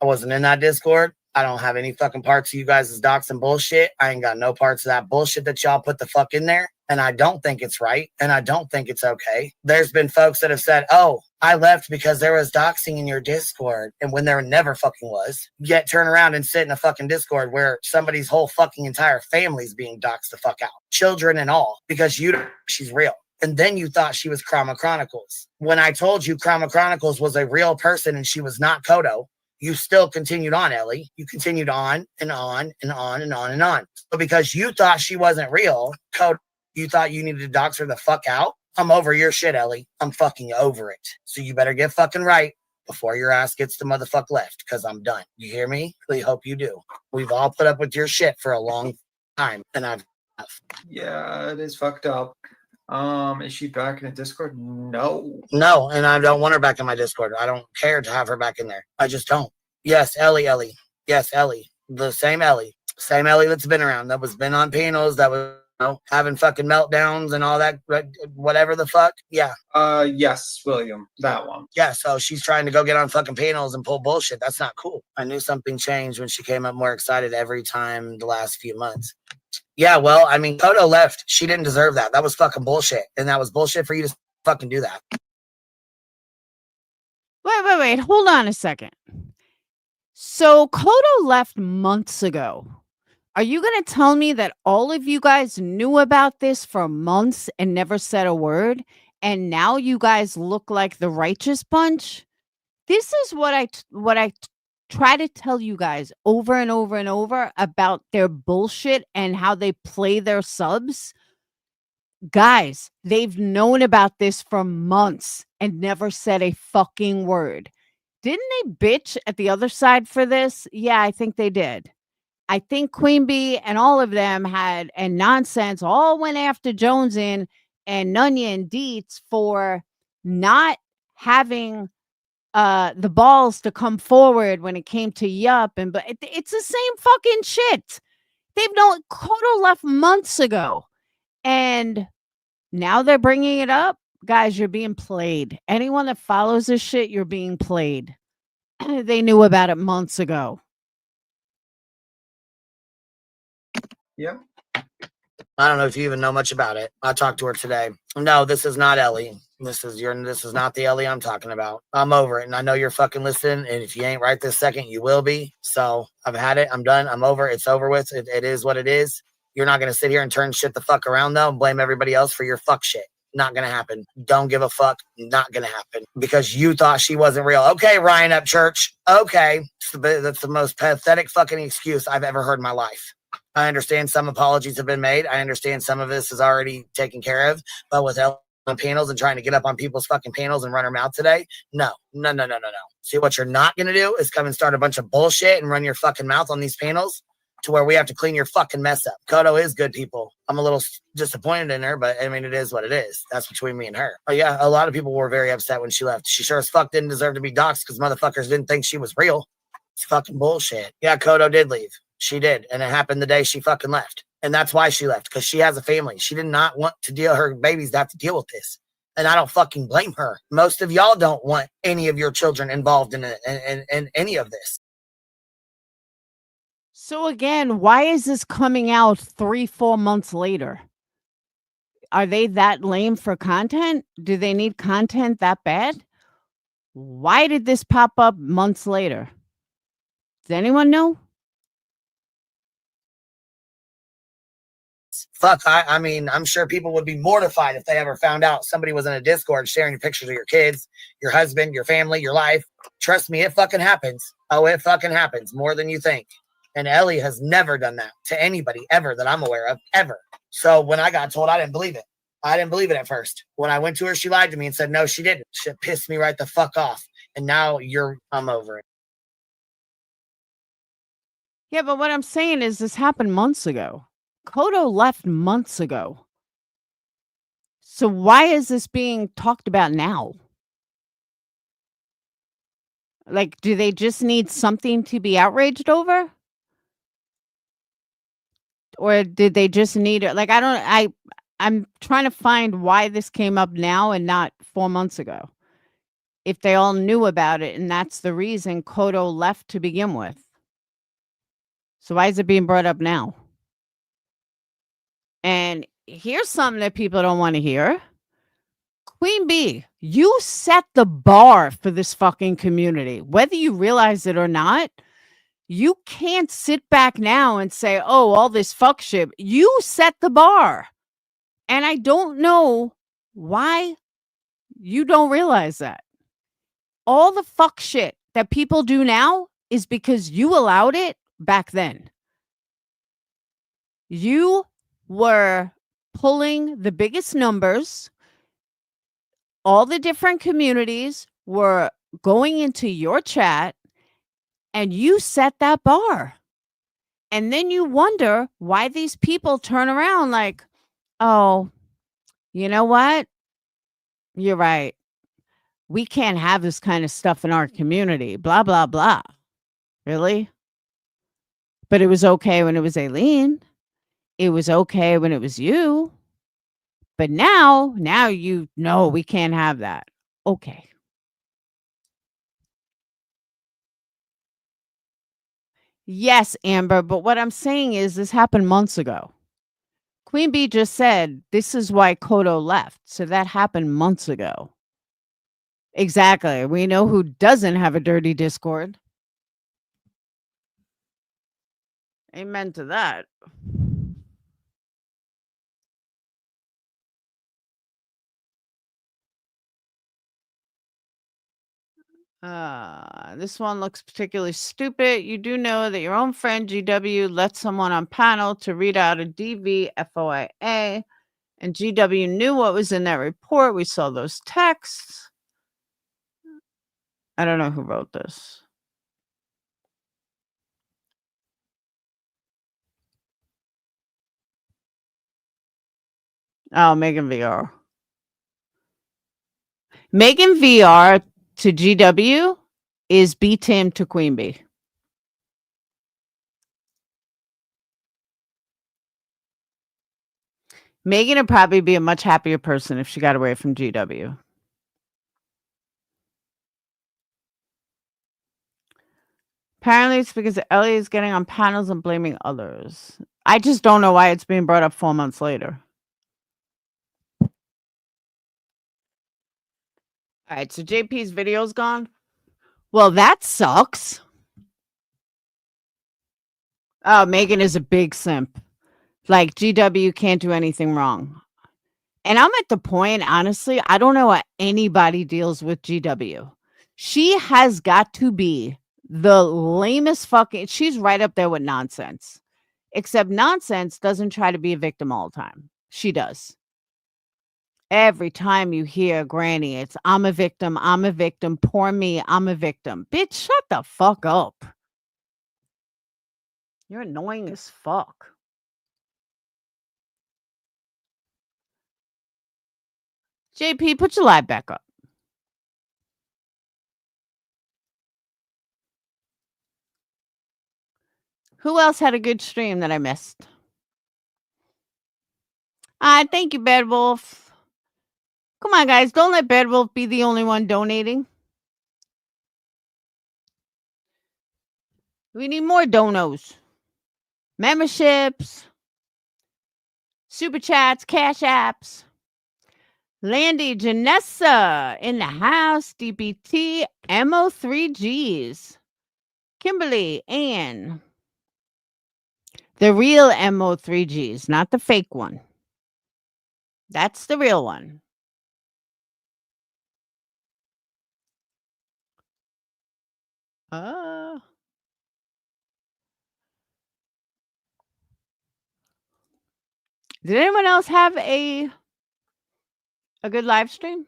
I wasn't in that Discord. I don't have any fucking parts of you guys' docs and bullshit. I ain't got no parts of that bullshit that y'all put the fuck in there. And I don't think it's right. And I don't think it's okay. There's been folks that have said, oh, I left because there was doxing in your Discord. And when there never fucking was. Yet turn around and sit in a fucking Discord where somebody's whole fucking entire family's being doxed the fuck out. Children and all. Because she's real. And then you thought she was Krama Chronicles. When I told you Krama Chronicles was a real person and she was not Kodo, you still continued on, Ellie. You continued on and on and on and on and on. But because you thought she wasn't real, Kodo, you thought you needed to dox her the fuck out? I'm over your shit, Ellie. I'm fucking over it. So you better get fucking right before your ass gets the motherfuck left, because I'm done. You hear me? Really hope you do. We've all put up with your shit for a long time, and I've... Yeah, it is fucked up. Is she back in the Discord? No. No, and I don't want her back in my Discord. I don't care to have her back in there. I just don't. Yes, Ellie. Yes, Ellie. The same Ellie. Same Ellie that's been around, that was been on panels, that was having fucking meltdowns and all that, whatever the fuck. Yeah. Yes, William. That one. Yeah, so she's trying to go get on fucking panels and pull bullshit. That's not cool. I knew something changed when she came up more excited every time the last few months. Yeah, well, I mean, Kodo left. She didn't deserve that. That was fucking bullshit. And that was bullshit for you to fucking do that. Wait. Hold on a second. So Kodo left months ago. Are you going to tell me that all of you guys knew about this for months and never said a word? And now you guys look like the righteous bunch? This is what I try to tell you guys over and over and over about their bullshit and how they play their subs. Guys, they've known about this for months and never said a fucking word. Didn't they bitch at the other side for this? Yeah, I think they did. I think Queen Bee and all of them had and nonsense all went after Jones and Nunya and Dietz for not having the balls to come forward when it came to Yup, and but it's the same fucking shit. They've known Kodo left months ago, and now they're bringing it up. Guys, you're being played. Anyone that follows this shit, you're being played. They knew about it months ago. Yeah. I don't know if you even know much about it. I talked to her today. No, this is not Ellie. This is not the Ellie I'm talking about. I'm over it. And I know you're fucking listening. And if you ain't right this second, you will be. So I've had it. I'm done. I'm over. It's over with. It is what it is. You're not going to sit here and turn shit the fuck around though and blame everybody else for your fuck shit. Not going to happen. Don't give a fuck. Not going to happen because you thought she wasn't real. Okay, Ryan Upchurch. Okay. That's the most pathetic fucking excuse I've ever heard in my life. I understand some apologies have been made. I understand some of this is already taken care of, but with Ellen on panels and trying to get up on people's fucking panels and run her mouth today, no. See, what you're not going to do is come and start a bunch of bullshit and run your fucking mouth on these panels to where we have to clean your fucking mess up. Kodo is good people. I'm a little disappointed in her, but I mean, it is what it is. That's between me and her. Oh yeah, a lot of people were very upset when she left. She sure as fuck didn't deserve to be doxxed because motherfuckers didn't think she was real. It's fucking bullshit. Yeah, Kodo did leave. She did. And it happened the day she fucking left. And that's why she left, because she has a family. She did not want to deal, her babies to have to deal with this. And I don't fucking blame her. Most of y'all don't want any of your children involved in any of this. So again, why is this coming out 3-4 months later? Are they that lame for content? Do they need content that bad? Why did this pop up months later? Does anyone know? Fuck, I mean, I'm sure people would be mortified if they ever found out somebody was in a Discord sharing pictures of your kids, your husband, your family, your life. Trust me, it fucking happens. Oh, it fucking happens more than you think. And Ellie has never done that to anybody ever that I'm aware of, ever. So when I got told, I didn't believe it. I didn't believe it at first. When I went to her, she lied to me and said, no, she didn't. Shit pissed me right the fuck off. And now I'm over it. Yeah, but what I'm saying is this happened months ago. Kodo left months ago. So why is this being talked about now? Like, do they just need something to be outraged over? Or did they just need it? Like, I'm trying to find why this came up now and not 4 months ago. If they all knew about it and that's the reason Kodo left to begin with. So why is it being brought up now? And here's something that people don't want to hear. Queen Bee, you set the bar for this fucking community. Whether you realize it or not, you can't sit back now and say, oh, all this fuck shit. You set the bar. And I don't know why you don't realize that. All the fuck shit that people do now is because you allowed it back then. You were pulling the biggest numbers. All the different communities were going into your chat and you set that bar. And then you wonder why these people turn around like, oh, you know what? You're right. We can't have this kind of stuff in our community. Blah, blah, blah. Really? But it was okay when it was Aileen. It was okay when it was you. But now you know we can't have that. Okay. Yes, Amber, but what I'm saying is this happened months ago. Queen Bee just said this is why Kodo left. So that happened months ago. Exactly. We know who doesn't have a dirty Discord. Amen to that. This one looks particularly stupid. You do know that your own friend GW let someone on panel to read out a DV FOIA, and GW knew what was in that report. We saw those texts. I don't know who wrote this. Oh, Megan VR. Megan VR to GW is B Tim to Queen Bee. Megan would probably be a much happier person if she got away from GW. Apparently, it's because Ellie is getting on panels and blaming others. I just don't know why it's being brought up 4 months later. All right, so JP's video's gone. Well, that sucks. Oh, Megan is a big simp. Like, GW can't do anything wrong. And I'm at the point, honestly, I don't know what anybody deals with GW. She has got to be the lamest fucking, she's right up there with nonsense. Except nonsense doesn't try to be a victim all the time. She does. Every time you hear Granny, it's I'm a victim, poor me, I'm a victim. Bitch, shut the fuck up. You're annoying as fuck. JP, put your live back up. Who else had a good stream that I missed? Thank you, Bad Wolf. Come on, guys. Don't let Bad Wolf be the only one donating. We need more donos. Memberships. Super chats. Cash apps. Landy, Janessa in the house. DBT. MO3Gs. Kimberly. Ann. The real MO3Gs, not the fake one. That's the real one. Did anyone else have a good live stream?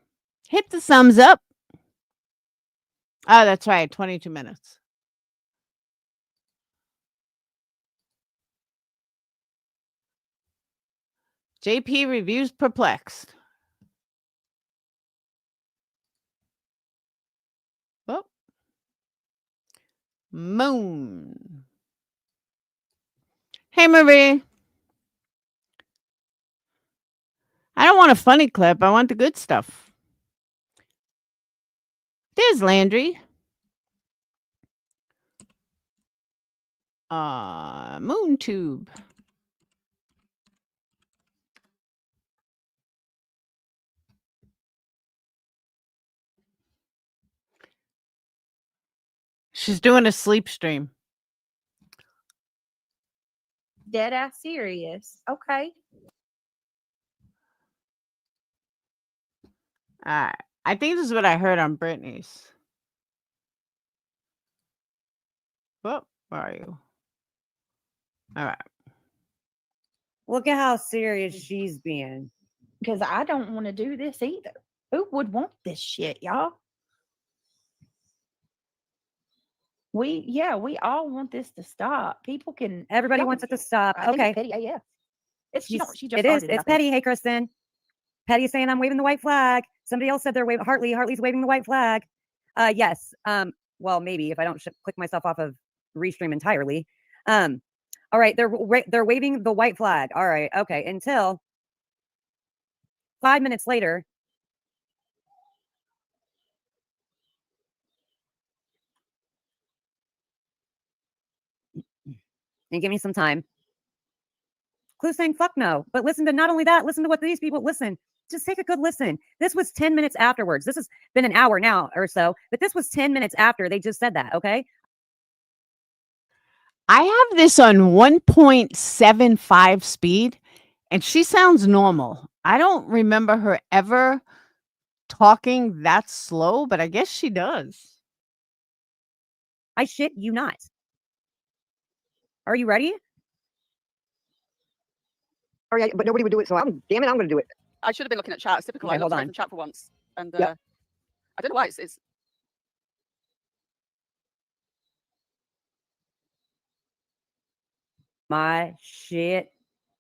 Hit the thumbs up. Oh, that's right. 22 minutes. JP reviews perplexed. Oh. Moon. Hey, Marie. I don't want a funny clip. I want the good stuff. There's Landry. Moon tube. She's doing a sleep stream. Dead ass serious. Okay. I think this is what I heard on Britney's. Well, where are you? All right. Look at how serious she's being. Because I don't want to do this either. Who would want this shit, y'all? We all want this to stop. People can. Everybody y'all wants can- it to stop. I think Okay. it's petty AF. She just It is. started It's I think. petty. Hey, Kristen. Petty is saying I'm waving the white flag. Somebody else said they're waving. Hartley's waving the white flag. Yes. Well, maybe if I don't click myself off of restream entirely. All right. They're waving the white flag. All right. Okay. Until 5 minutes later. And give me some time. Clue saying fuck no. But listen to not only that, listen to what these people listen. Just take a good listen. This was 10 minutes afterwards. This has been an hour now or so, but this was 10 minutes after they just said that. Okay. I have this on 1.75 speed, and she sounds normal. I don't remember her ever talking that slow, but I guess she does. I shit you not. Are you ready? Oh yeah, but nobody would do it, so damn it, I'm going to do it. I should have been looking at chat. It's typical. Okay, I looked hold away on. from chat for once, and Yep. I don't know why. It's My shit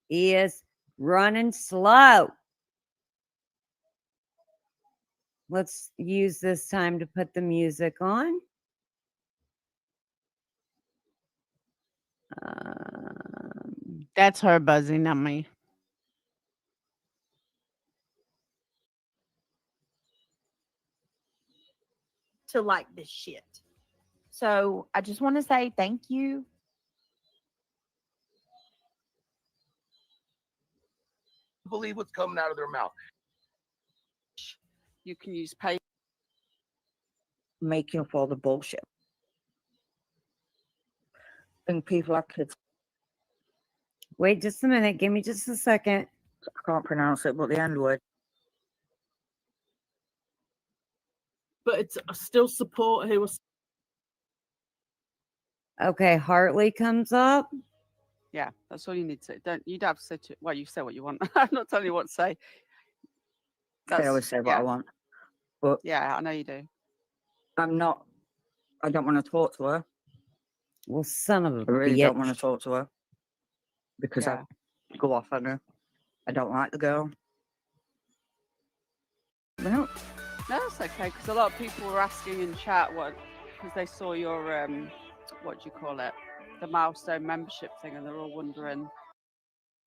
is running slow. Let's use this time to put the music on. That's her buzzing, not me. To like this shit. So I just want to say thank you. Believe what's coming out of their mouth. you can use pay. Making up all the bullshit. And people are kids. Wait just a minute. Give me just a second. I can't pronounce it, but the N word. But it's still support who was. Okay, Hartley comes up. Yeah, that's all you need to. You don't have to say. Well, you say what you want. I'm not telling you what to say. I always say what I want. But yeah, I know you do. I don't want to talk to her. Well, son of a I really bitch. don't want to talk to her. Because Yeah. I go off on her. I don't like the girl. No. No, that's okay, because a lot of people were asking in chat because they saw your what do you call it, the milestone membership thing, and they're all wondering,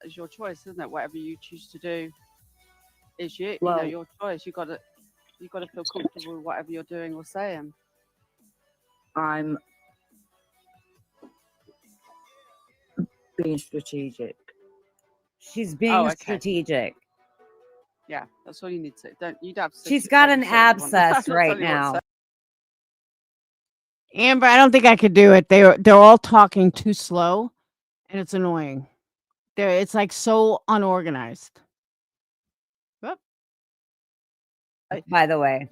it's your choice, isn't it? Whatever you choose to do is Well, your choice. You got to feel comfortable with whatever you're doing or saying. I'm being strategic. She's being Oh, okay. strategic. Yeah, that's all you need to. You don't have to say She's shit, got like an you say what you want. I'm abscess not right telling you what to now. say. Amber, I don't think I could do it. They're all talking too slow, and it's annoying. It's like so unorganized. Whoop. By the way,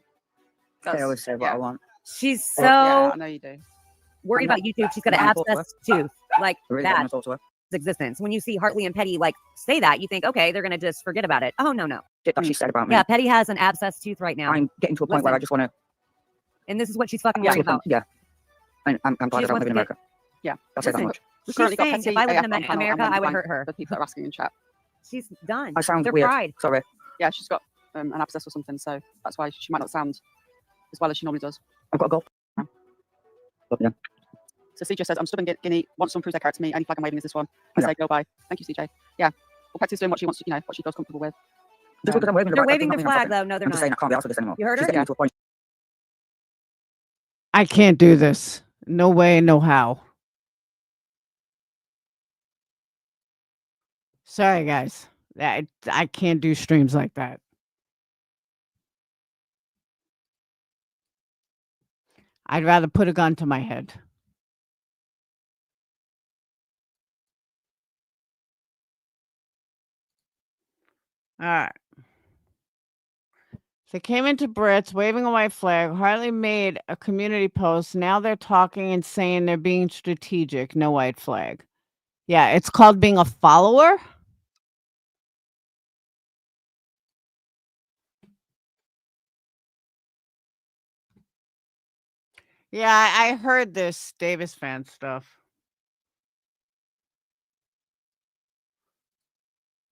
I always say what I want. she's so yeah, I know you do. worried about YouTube. She's got an I'm not abscess tooth. Like I really don't that want to talk to her. existence. When you see Hartley and Petty like say that, you think, okay, they're gonna just forget about it. Oh no. Shit that she said about me. Yeah, Petty has an abscess tooth right now. I'm getting to a point where I just want to. And this is what she's fucking worried about. Yeah. I'm glad I just don't wants live to in America. Yeah. I'll say that Listen, much. We've She's currently got saying, Petty if I lived AF in on the America, I would line hurt her. for people that are asking in chat. She's done. I sound Their weird. pride. Sorry. Yeah, she's got an abscess or something, so that's why she might not sound as well as she normally does. I've got to go. Yeah. So CJ says, I'm stubborn guinea, want someone proves their character to me. Any flag I'm waving is this one. I Yeah. say go by. Thank you, CJ. Yeah. Well, Petty's doing what she wants to, what she feels comfortable with. Just because I'm waving the They're flag, waving that their doesn't mean I'm flag fucking- though. No, they're I'm just saying not. I can't be asked with this anymore. You heard She's her? getting to a point. I can't do this. No way, no how. Sorry, guys. I can't do streams like that. I'd rather put a gun to my head. All right. They came into Brits waving a white flag. Hartley made a community post. Now they're talking and saying they're being strategic. No white flag. Yeah, it's called being a follower. Yeah, I heard this Davis fan stuff.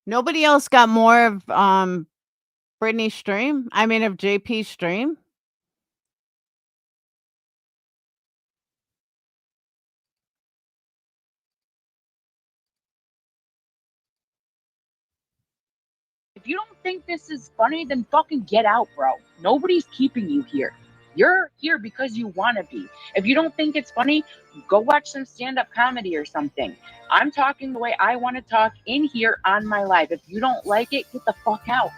Nobody else got more of Brittany's stream? I mean, of JP's stream? If you don't think this is funny, then fucking get out, bro. Nobody's keeping you here. You're here because you want to be. If you don't think it's funny, go watch some stand-up comedy or something. I'm talking the way I want to talk in here on my live. If you don't like it, get the fuck out.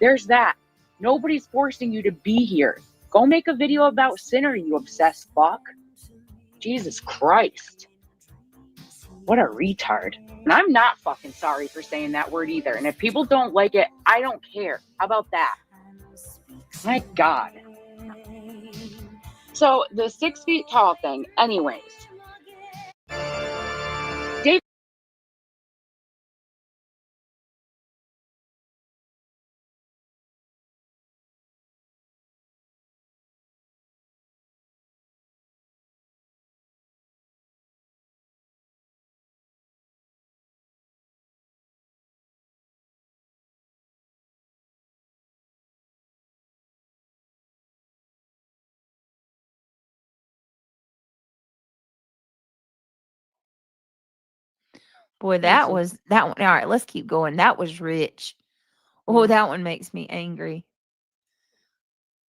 There's that. Nobody's forcing you to be here. Go make a video about Sinner, you obsessed fuck. Jesus Christ. What a retard. And I'm not fucking sorry for saying that word either. And if people don't like it, I don't care. How about that? My God. So the 6 feet tall thing, anyways. Dave Boy, that was that one. All right, let's keep going. That was rich. Oh, that one makes me angry.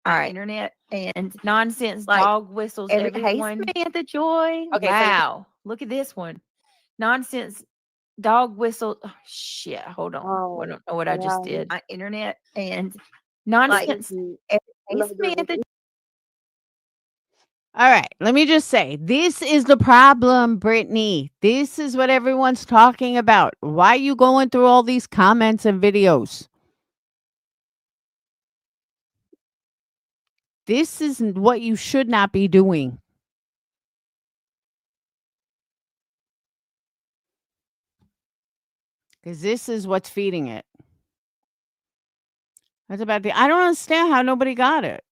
All right, internet and nonsense, Like, dog whistles, hey, everyone. Samantha Joy. Okay, wow, look at this one. Nonsense, dog whistle. Oh, shit, hold on. I don't know what I just did. Internet and nonsense. Hey, Samantha. All right, let me just say, this is the problem, Brittany. This is what everyone's talking about. Why are you going through all these comments and videos? This is what you should not be doing. Because this is what's feeding it. That's about I don't understand how nobody got it.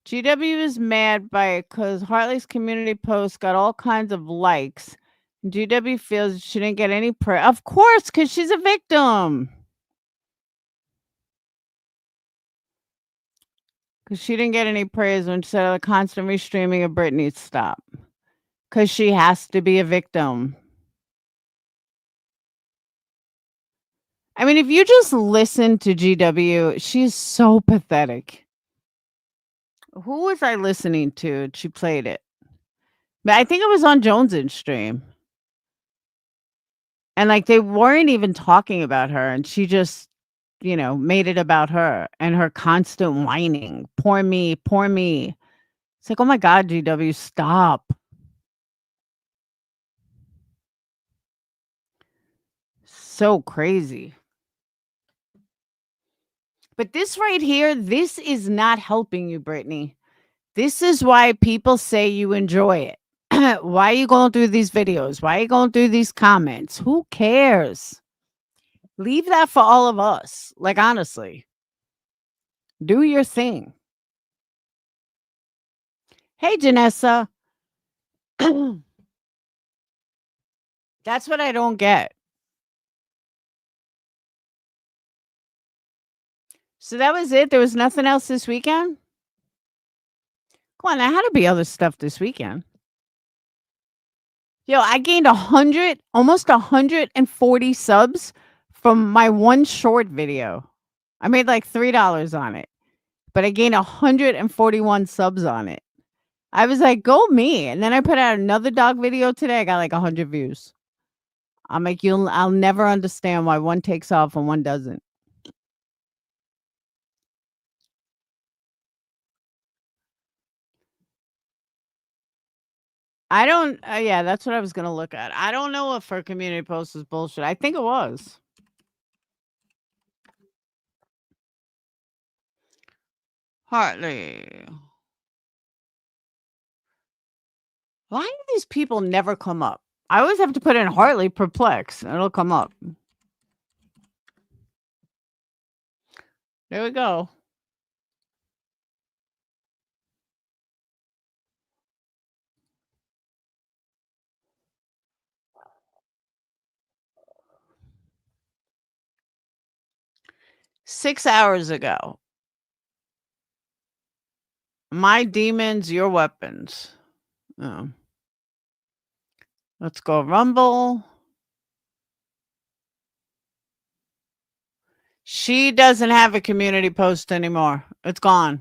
GW is mad by it because Hartley's community post got all kinds of likes. GW feels she didn't get any prayer. Of course, because she's a victim. Because she didn't get any praise when instead of the constant restreaming of Britney stop. Because she has to be a victim. I mean, if you just listen to GW, she's so pathetic. Who was I listening to? She played it. But I think it was on Jones's stream. And like they weren't even talking about her. And she just, made it about her and her constant whining. Poor me, poor me. It's like, oh my God, GW, stop. So crazy. But this right here, this is not helping you, Brittany. This is why people say you enjoy it. Why are you going through these videos? Why are you going through these comments? Who cares? Leave that for all of us. Like, honestly, do your thing. Hey, Janessa. That's what I don't get. So that was it. There was nothing else this weekend? Come on, there had to be other stuff this weekend. Yo, I gained almost 140 subs from my one short video. I made like $3 on it, but I gained 141 subs on it. I was like, go me. And then I put out another dog video today. I got like 100 views. I'm like, I'll never understand why one takes off and one doesn't. I don't, yeah, that's what I was going to look at. I don't know if her community post was bullshit. I think it was. Hartley. Why do these people never come up? I always have to put in Hartley perplex and it'll come up. There we go. $6 ago. My demons, your weapons. Oh. Let's go Rumble. She doesn't have a community post anymore. It's gone.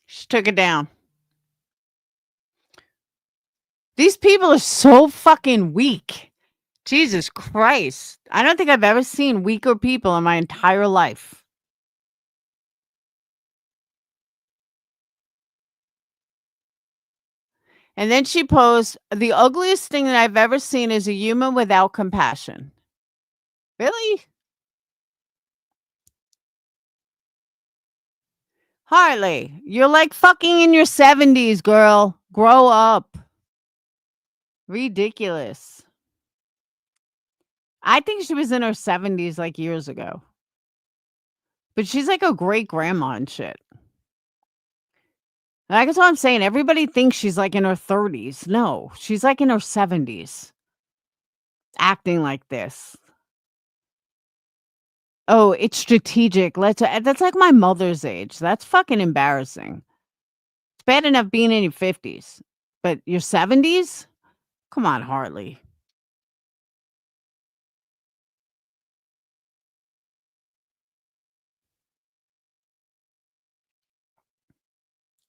She took it down. These people are so fucking weak. Jesus Christ. I don't think I've ever seen weaker people in my entire life. And then she posts, the ugliest thing that I've ever seen is a human without compassion. Really? Hartley, you're like fucking in your 70s, girl. Grow up. Ridiculous. I think she was in her 70s like years ago. But she's like a great grandma and shit. Like, that's what I'm saying. Everybody thinks she's like in her 30s. No, she's like in her 70s. Acting like this. Oh, it's strategic. That's like my mother's age. That's fucking embarrassing. It's bad enough being in your 50s. But your 70s? Come on, Hartley.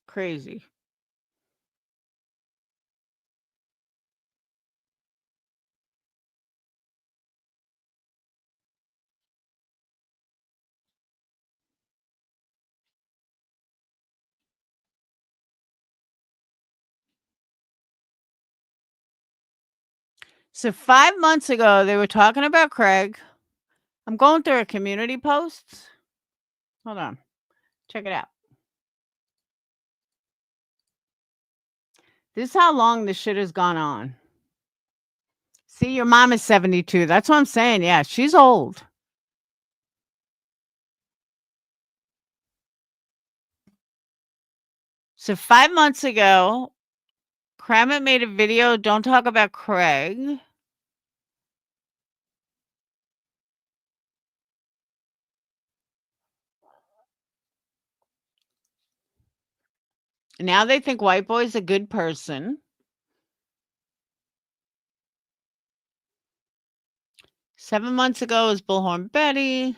Crazy. So 5 months ago, they were talking about Craig. I'm going through her community posts. Hold on. Check it out. This is how long this shit has gone on. See, your mom is 72. That's what I'm saying. Yeah, she's old. So 5 months ago, Kramit made a video, don't talk about Craig. Now they think White Boy's a good person. 7 months ago was Bullhorn Betty.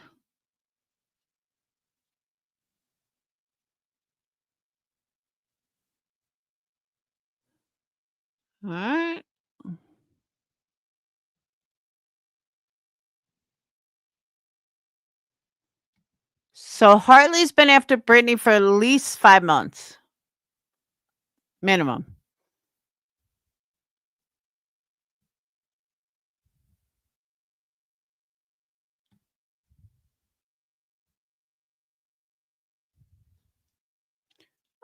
All right. So Hartley's been after Brittany for at least 5 months. Minimum.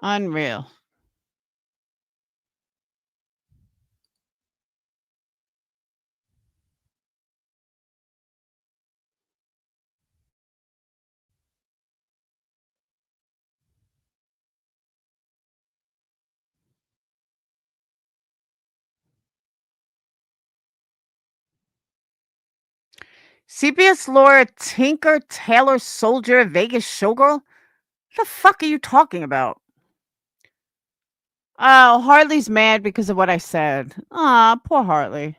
Unreal. CBS Laura Tinker Taylor Soldier Vegas Showgirl? What the fuck are you talking about? Oh, Hartley's mad because of what I said. Aw, poor Hartley.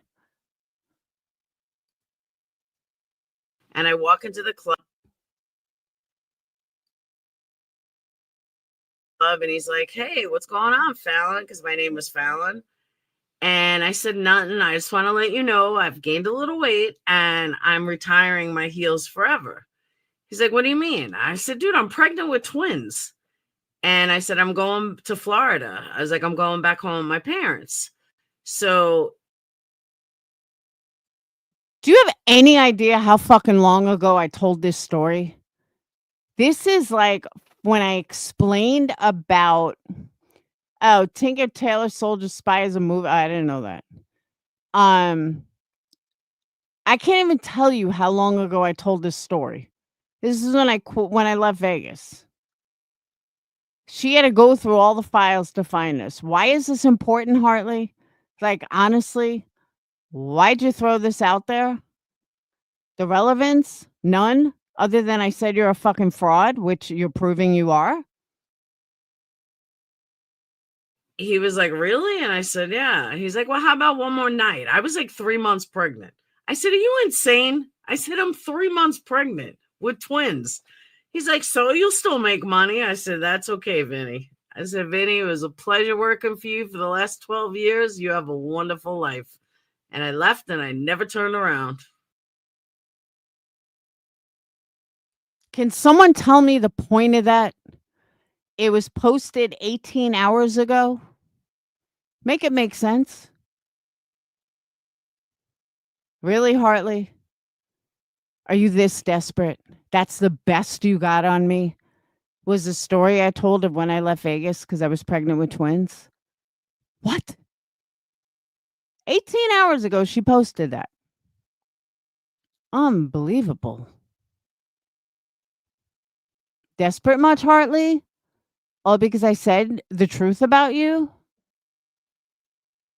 And I walk into the club and he's like, hey, what's going on, Fallon? Because my name was Fallon. And I said, nothing. I just want to let you know I've gained a little weight and I'm retiring my heels forever. He's like, what do you mean? I said, dude, I'm pregnant with twins. And I said, I'm going to Florida. I was like, I'm going back home with my parents. So do you have any idea how fucking long ago I told this story? This is like when I explained about Tinker Tailor Soldier Spy is a movie. I didn't know that. I can't even tell you how long ago I told this story. This is when I left Vegas. She had to go through all the files to find this. Why is this important, Hartley? Like, honestly, why'd you throw this out there? The relevance? None, other than I said you're a fucking fraud, which you're proving you are. He was like, really? And I said, yeah. He's like, well, how about one more night? I was like 3 months pregnant. I said, are you insane? I said, I'm 3 months pregnant with twins. He's like, so you'll still make money? I said, that's okay, Vinny. I said, Vinny, it was a pleasure working for you for the last 12 years. You have a wonderful life. And I left and I never turned around. Can someone tell me the point of that? It was posted 18 hours ago. Make it make sense. Really, Hartley? Are you this desperate? That's the best you got on me? was the story I told of when I left Vegas because I was pregnant with twins. What? 18 hours ago, she posted that. Unbelievable. Desperate much, Hartley? All because I said the truth about you?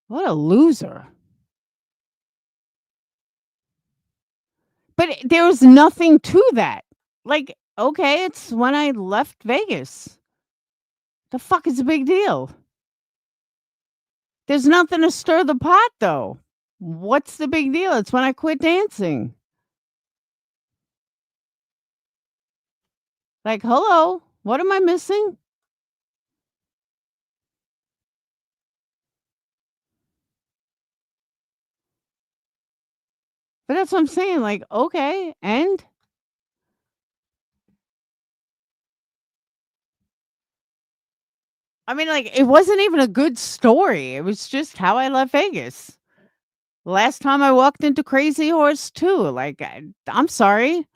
What a loser. But there was nothing to that. Like, okay, it's when I left Vegas. The fuck is the big deal? There's nothing to stir the pot, though. What's the big deal? It's when I quit dancing. Like, hello, what am I missing? But that's what I'm saying. Like, okay, and I mean, like, it wasn't even a good story. It was just how I left Vegas. Last time I walked into Crazy Horse too. Like, I'm sorry.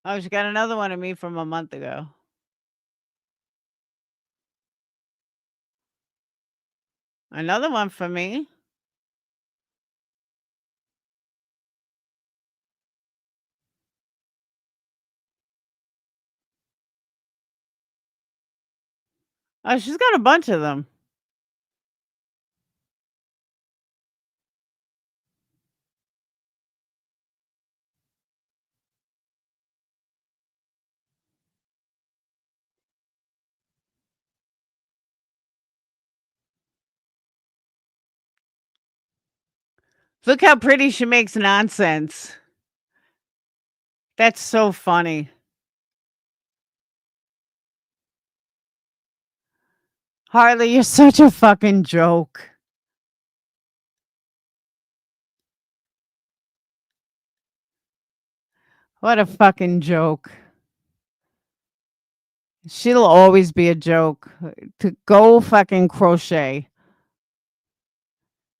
Oh, she got another one of me from a month ago. Another one for me. Oh, she's got a bunch of them. Look how pretty she makes nonsense. That's so funny. Harley, you're such a fucking joke. What a fucking joke. She'll always be a joke. To go fucking crochet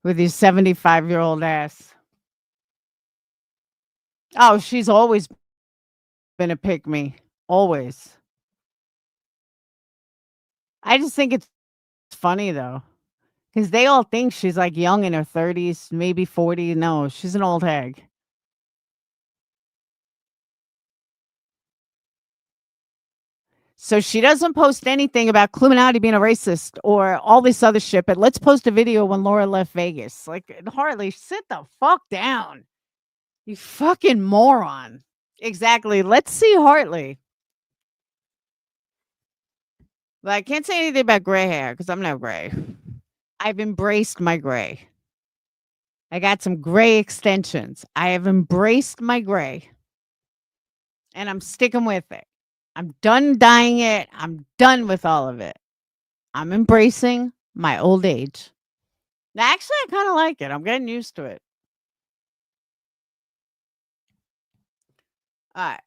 with your 75-year-old ass. Oh, she's always been a pick me. Always. I just think it's funny though. Because they all think she's like young in her 30s, maybe 40. No, she's an old hag. So she doesn't post anything about Illuminati being a racist or all this other shit, but let's post a video when Laura left Vegas. Like, Hartley, sit the fuck down. You fucking moron. Exactly. Let's see Hartley. But I can't say anything about gray hair because I'm not gray. I've embraced my gray. I got some gray extensions. I have embraced my gray. And I'm sticking with it. I'm done dyeing it. I'm done with all of it. I'm embracing my old age. Actually, I kind of like it. I'm getting used to it. All right.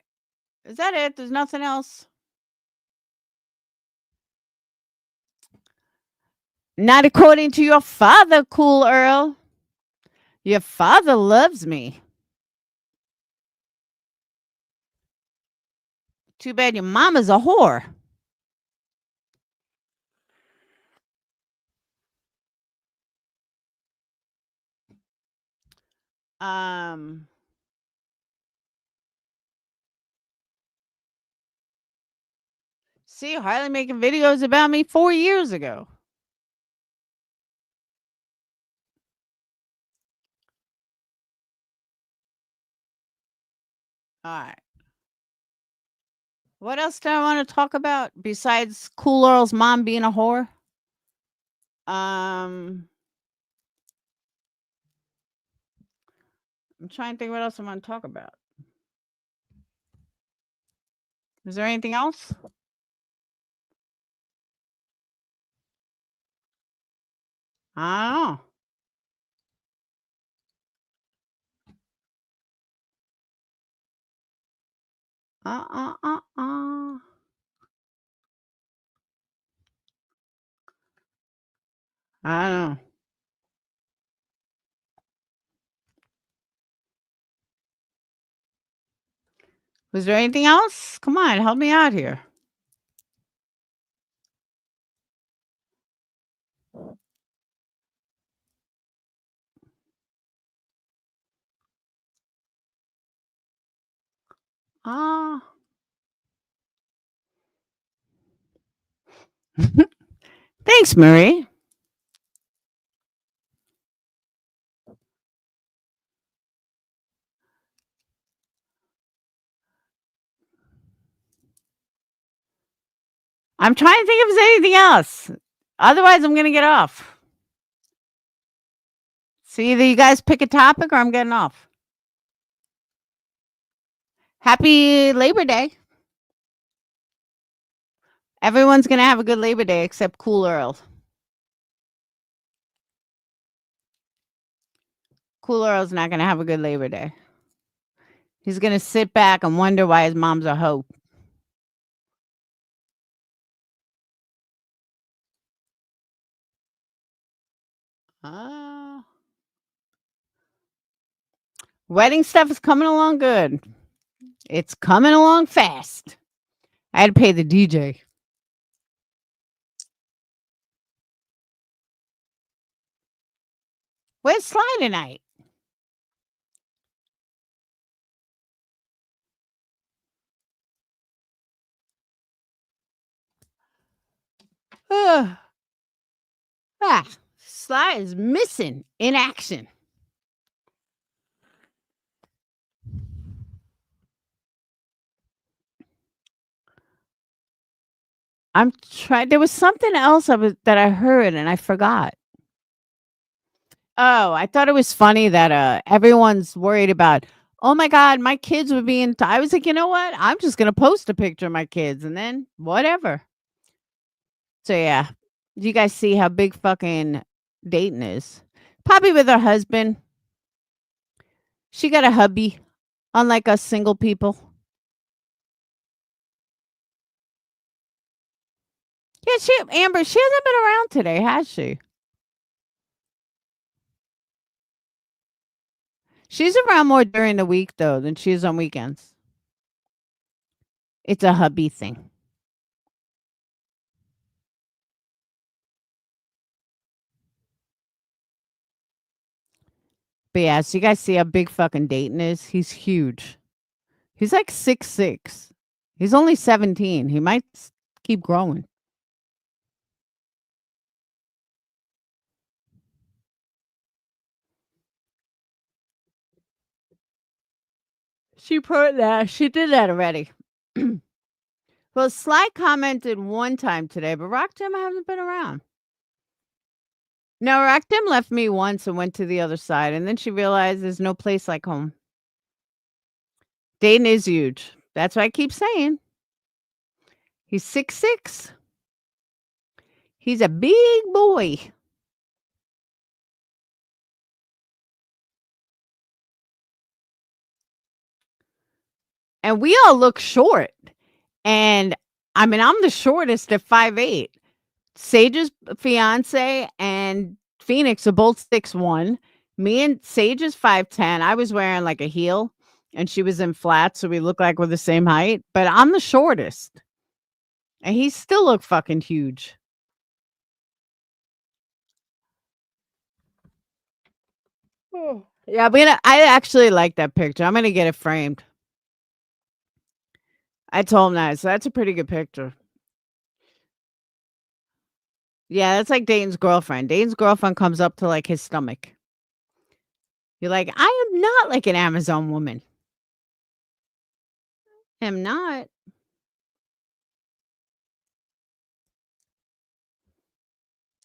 Is that it? There's nothing else? Not according to your father, Cool Earl. Your father loves me. Too bad your mama's a whore. See, Harley making videos about me 4 years ago. All right. What else do I want to talk about besides Cool Earl's mom being a whore? I'm trying to think what else I want to talk about. Is there anything else? I don't know. Uh, uh, uh, uh. I don't know. Was there anything else? Come on, help me out here. Ah. Thanks, Marie. I'm trying to think if there's anything else. Otherwise, I'm going to get off. So either you guys pick a topic or I'm getting off. Happy Labor Day. Everyone's going to have a good Labor Day except Cool Earl. Cool Earl's not going to have a good Labor Day. He's going to sit back and wonder why his mom's a hoe. Wedding stuff is coming along good. It's coming along fast. I had to pay the DJ. Where's Sly tonight? Sly is missing in action. I'm trying. There was something else that I heard and I forgot. Oh, I thought it was funny that everyone's worried about, oh my God, my kids were being. I was like, you know what? I'm just going to post a picture of my kids and then whatever. So, yeah. Do you guys see how big fucking Dayton is? Probably with her husband. She got a hubby, unlike us single people. Yeah, Amber, she hasn't been around today, has she? She's around more during the week, though, than she is on weekends. It's a hubby thing. But yeah, so you guys see how big fucking Dayton is? He's huge. He's like 6'6". He's only 17. He might keep growing. She put that. She did that already. Well, Sly commented one time today, but Rocktim hasn't been around. No, Rocktim left me once and went to the other side, and then she realized there's no place like home. Dayton is huge. That's what I keep saying. He's 6'6". He's a big boy. And we all look short. And I mean, I'm the shortest at 5'8". Sage's fiance and Phoenix are both 6'1". Me and Sage is 5'10". I was wearing like a heel and she was in flats, so we look like we're the same height. But I'm the shortest. And he still look fucking huge. Oh. Yeah, I actually like that picture. I'm gonna get it framed. I told him that. So that's a pretty good picture. Yeah, that's like Dayton's girlfriend. Dayton's girlfriend comes up to like his stomach. You're like, I am not like an Amazon woman. Am not.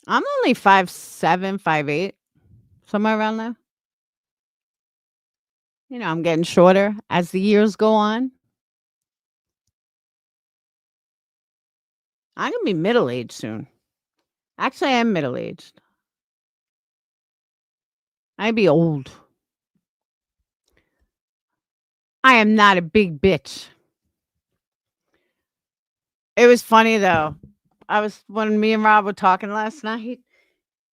I'm only 5'7", 5'8", somewhere around there. You know, I'm getting shorter as the years go on. I'm gonna be middle-aged soon. Actually, I am middle-aged. I'd be old. I am not a big bitch. It was funny though. When me and Rob were talking last night,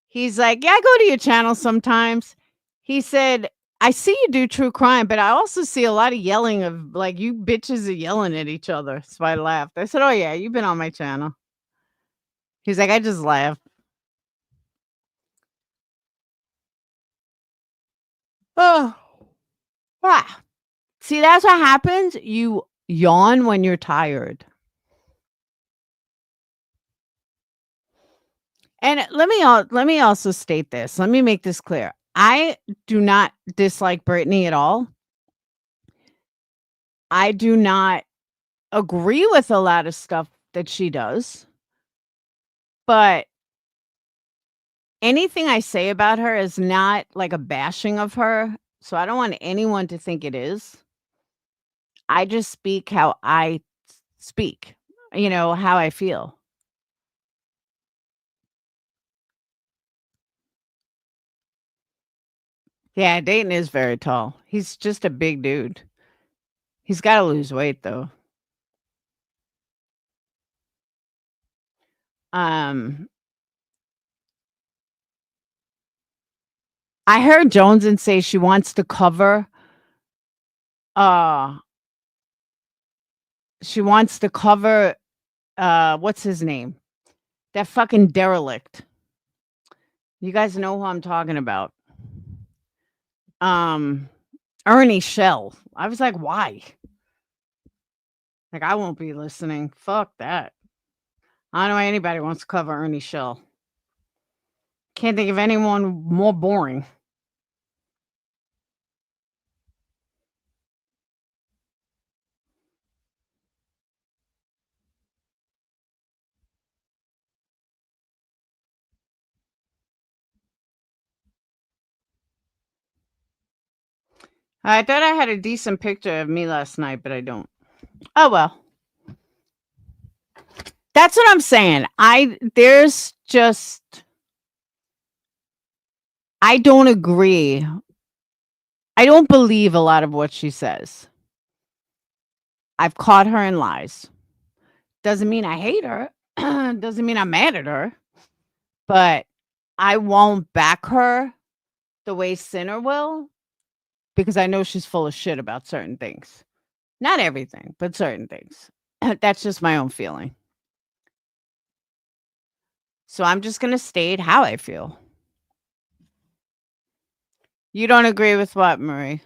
he's like, "Yeah, I go to your channel sometimes." He said, "I see you do true crime, but I also see a lot of yelling of like you bitches are yelling at each other." So I laughed. I said, "Oh yeah, you've been on my channel." He's like, "I just laughed." Oh, ah. See, that's what happens. You yawn when you're tired. And let me also state this. Let me make this clear. I do not dislike Brittany at all. I do not agree with a lot of stuff that she does. But anything I say about her is not like a bashing of her. So I don't want anyone to think it is. I just speak how I speak, how I feel. Yeah, Dayton is very tall. He's just a big dude. He's got to lose weight though. I heard Joneson say she wants to cover what's his name? That fucking derelict. You guys know who I'm talking about. Ernie Shell. I was like, why? Like, I won't be listening. Fuck that. I don't know why anybody wants to cover Ernie Shell. Can't think of anyone more boring. I thought I had a decent picture of me last night, but I don't. Oh, well. That's what I'm saying. I don't agree. I don't believe a lot of what she says. I've caught her in lies. Doesn't mean I hate her. Doesn't mean I'm mad at her. But I won't back her the way Sinner will because I know she's full of shit about certain things. Not everything, but certain things. That's just my own feeling. So I'm just going to state how I feel. You don't agree with what, Marie?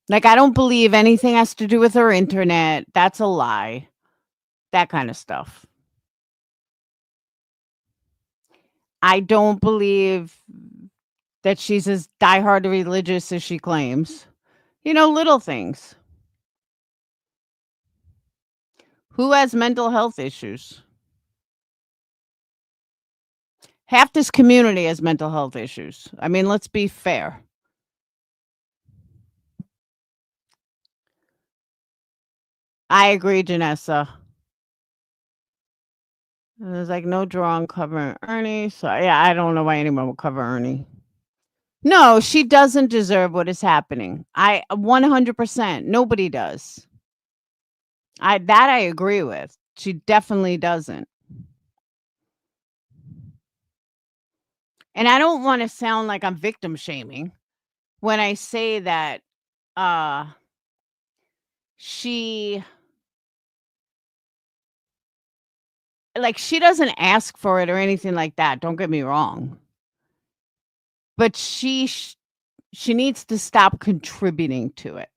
Like, I don't believe anything has to do with her internet. That's a lie. That kind of stuff. I don't believe that she's as diehard religious as she claims. Little things. Who has mental health issues? Half this community has mental health issues. I mean, let's be fair. I agree, Janessa. There's like no draw on covering Ernie. So yeah, I don't know why anyone would cover Ernie. No, she doesn't deserve what is happening. 100%. Nobody does. I agree with. She definitely doesn't. And I don't want to sound like I'm victim shaming when I say that she doesn't ask for it or anything like that. Don't get me wrong. But she needs to stop contributing to it.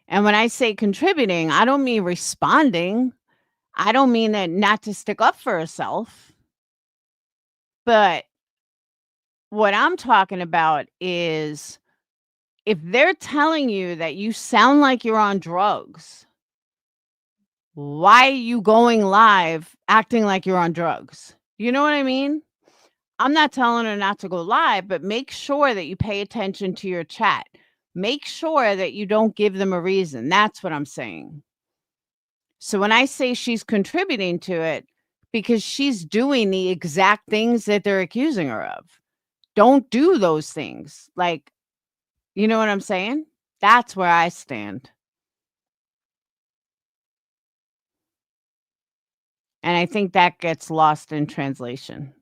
And when I say contributing, I don't mean responding. I don't mean that not to stick up for herself. But what I'm talking about is if they're telling you that you sound like you're on drugs, why are you going live acting like you're on drugs? You know what I mean? I'm not telling her not to go live, but make sure that you pay attention to your chat. Make sure that you don't give them a reason. That's what I'm saying. So when I say she's contributing to it, because she's doing the exact things that they're accusing her of. Don't do those things. Like, you know what I'm saying? That's where I stand. And I think that gets lost in translation.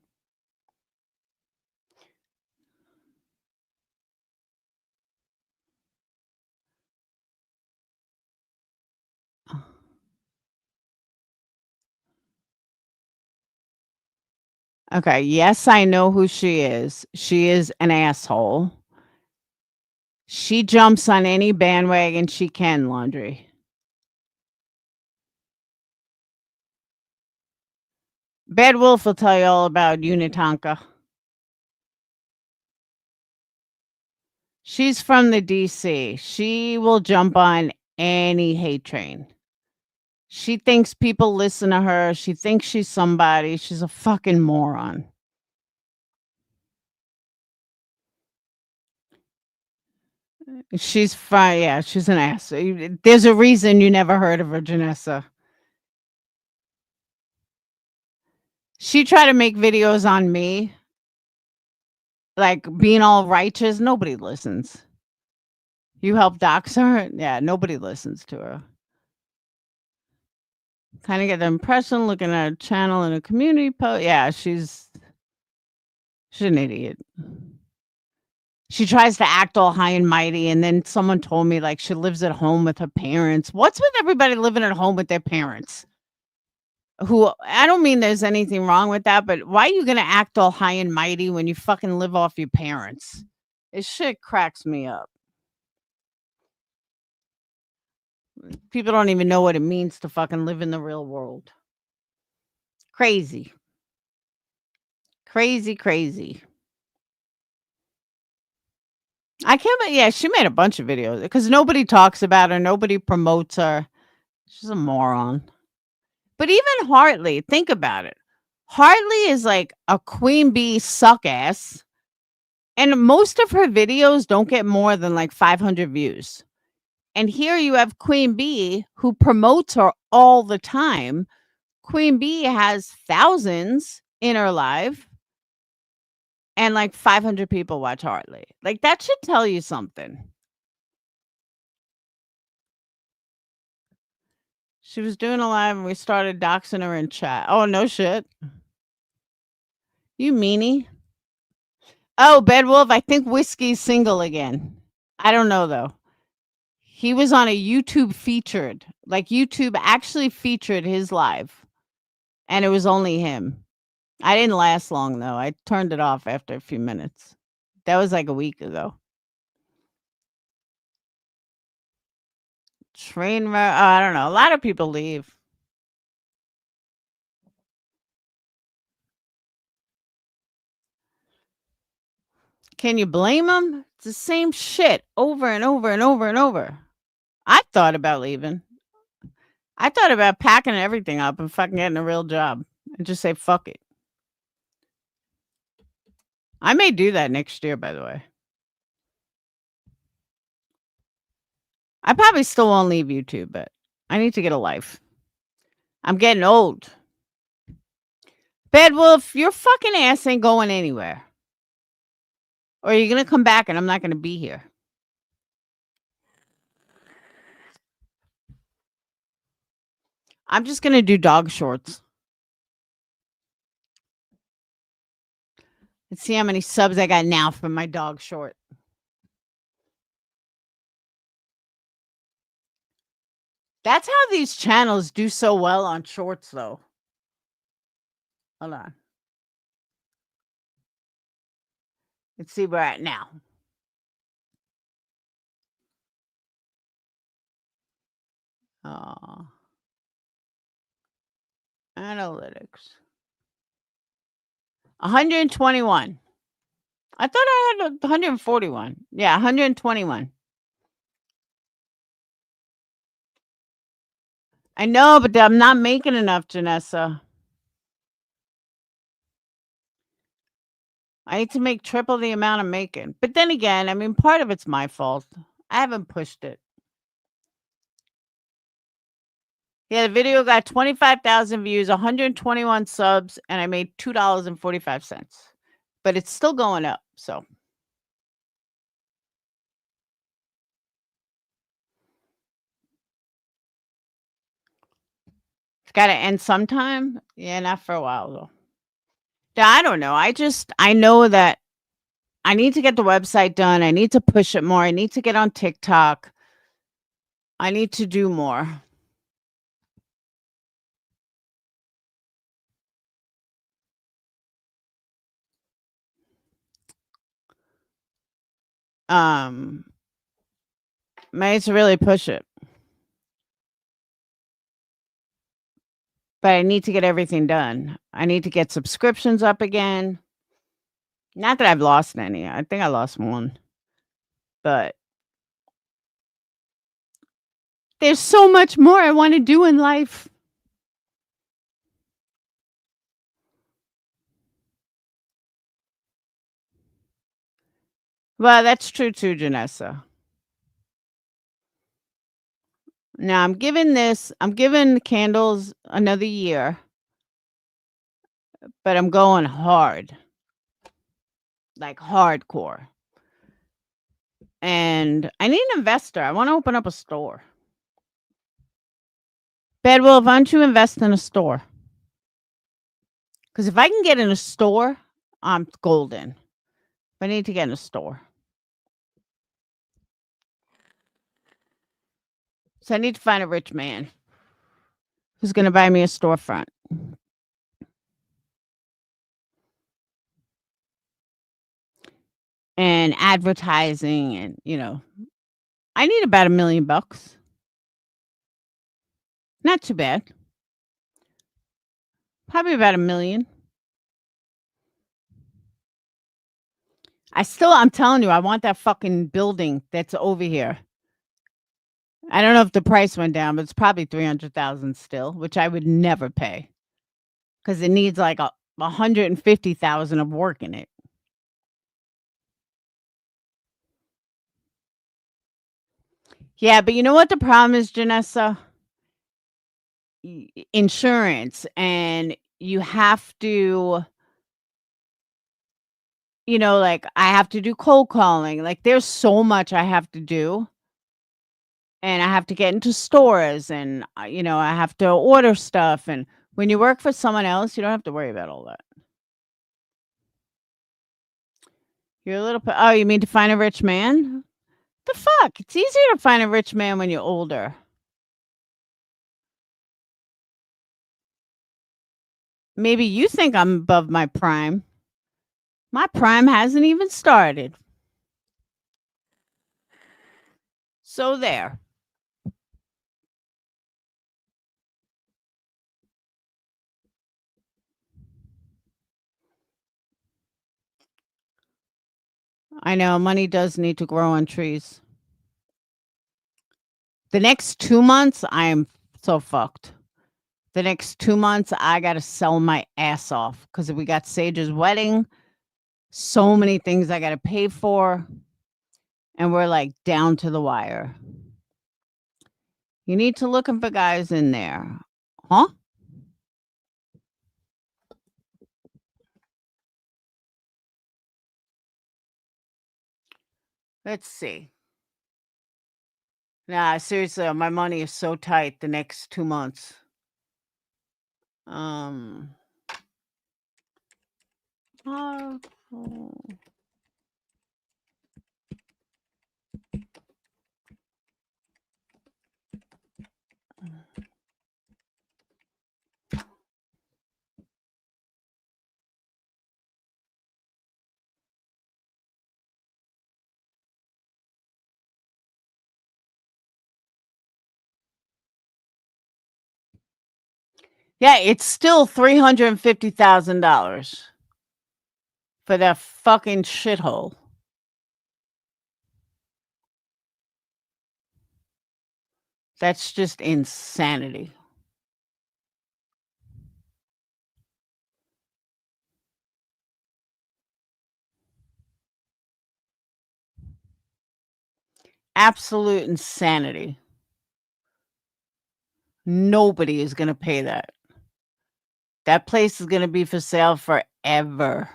Okay, yes, I know who she is. She is an asshole. She jumps on any bandwagon she can, Laundry. Bad Wolf will tell you all about Unitanka. She's from the DC. She will jump on any hate train. She thinks people listen to her. She thinks she's somebody. She's a fucking moron. She's fine. Yeah, she's an ass. There's a reason you never heard of her, Janessa. She tried to make videos on me, like being all righteous. Nobody listens. You help dox her? Yeah, nobody listens to her. Kind of get the impression looking at her channel and a community post. Yeah, she's an idiot. She tries to act all high and mighty, and then someone told me like she lives at home with her parents. What's with everybody living at home with their parents? Who, I don't mean there's anything wrong with that, but why are you gonna act all high and mighty when you fucking live off your parents? This shit cracks me up. People don't even know what it means to fucking live in the real world. Crazy. Crazy, crazy. I can't, yeah, she made a bunch of videos because nobody talks about her, nobody promotes her. She's a moron. But even Hartley, think about it. Hartley is like a queen bee suck ass. And most of her videos don't get more than like 500 views. And here you have Queen Bee who promotes her all the time. Queen Bee has thousands in her live. And like 500 people watch Hartley. Like that should tell you something. She was doing a live and we started doxing her in chat. Oh, no shit. You meanie. Oh, Bad Wolf, I think Whiskey's single again. I don't know though. He was on a YouTube featured. Like YouTube actually featured his live. And it was only him. I didn't last long though. I turned it off after a few minutes. That was like a week ago. Train wreck. I don't know. A lot of people leave. Can you blame them? It's the same shit over and over and over and over. I thought about leaving. I thought about packing everything up and fucking getting a real job and just say fuck it. I may do that next year, by the way. I probably still won't leave YouTube, but I need to get a life. I'm getting old. Bad Wolf, your fucking ass ain't going anywhere. Or you're going to come back and I'm not going to be here. I'm just going to do dog shorts. Let's see how many subs I got now for my dog short. That's how these channels do so well on shorts, though. Hold on. Let's see where we're at now. Analytics. 121. I thought I had 141. Yeah, 121. I know, but I'm not making enough, Janessa. I need to make triple the amount I'm making. But then again, I mean, part of it's my fault. I haven't pushed it. Yeah, the video got 25,000 views, 121 subs, and I made $2.45. But it's still going up, so. Gotta end sometime. Yeah, not for a while though. Yeah, I don't know. I know that I need to get the website done. I need to push it more. I need to get on TikTok. I need to do more. Um, I need to really push it. But I need to get everything done. I need to get subscriptions up again. Not that I've lost any. I think I lost one. But there's so much more I want to do in life. Well, that's true too, Janessa. Now I'm giving candles another year, but I'm going hard. Like hardcore. And I need an investor. I want to open up a store. Bedwell, why don't you invest in a store? Because if I can get in a store, I'm golden. I need to get in a store. So I need to find a rich man who's going to buy me a storefront. And advertising and, I need about $1 million. Not too bad. Probably about $1 million. I'm telling you, I want that fucking building that's over here. I don't know if the price went down, but it's probably 300,000 still, which I would never pay. Because it needs like 150,000 of work in it. Yeah, but you know what the problem is, Janessa? Insurance, and you have to, like I have to do cold calling. Like there's so much I have to do. And I have to get into stores and, I have to order stuff. And when you work for someone else, you don't have to worry about all that. You're a little, oh, you mean to find a rich man? The fuck? It's easier to find a rich man when you're older. Maybe you think I'm above my prime. My prime hasn't even started. So there. I know money does need to grow on trees. The next 2 months, I am so fucked. The next 2 months, I got to sell my ass off because we got Sage's wedding. So many things I got to pay for. And we're like down to the wire. You need to looking for guys in there. Huh? Let's see. Nah, seriously, my money is so tight the next 2 months. Oh. Yeah, it's still $350,000 for that fucking shithole. That's just insanity. Absolute insanity. Nobody is going to pay that. That place is going to be for sale forever.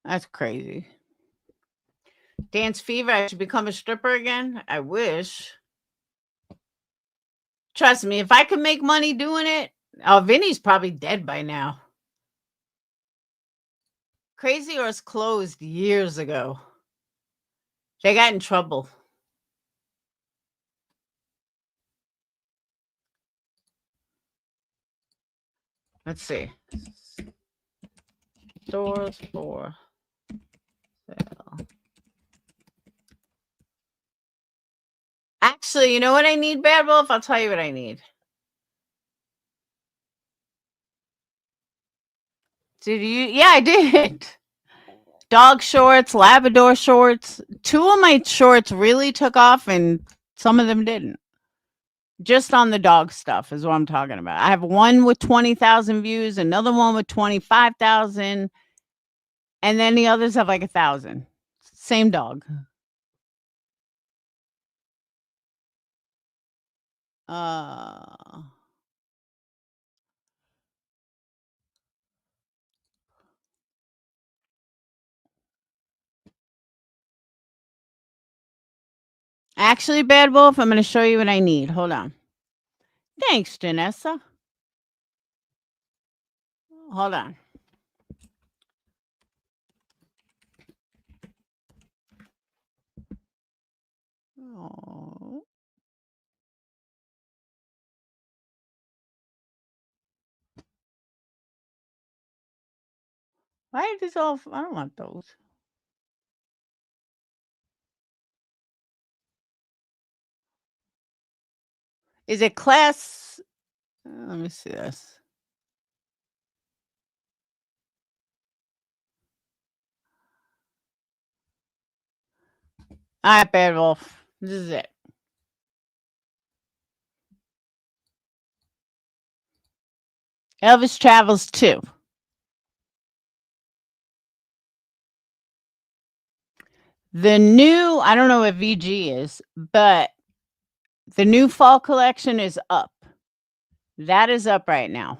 That's crazy. Dance fever. I should become a stripper again. I wish. Trust me, if I could make money doing it, oh, Vinny's probably dead by now. Crazy Horse closed years ago. They got in trouble. Let's see. Stores for sale. Actually, you know what I need, Bad Wolf? I'll tell you what I need. Did you? Yeah, I did. Dog shorts, Labrador shorts. 2 of my shorts really took off and some of them didn't. Just on the dog stuff is what I'm talking about. I have one with 20,000 views, another one with 25,000, and then the others have like 1,000. Same dog. Actually, Bad Wolf, I'm going to show you what I need. Hold on. Thanks, Janessa. Hold on. Oh. Why is this all? I don't want those. Is it class? Let me see this. All right, Bad Wolf. This is it. Elvis Travels 2. The new, I don't know what VG is, but the new fall collection is up. That is up right now.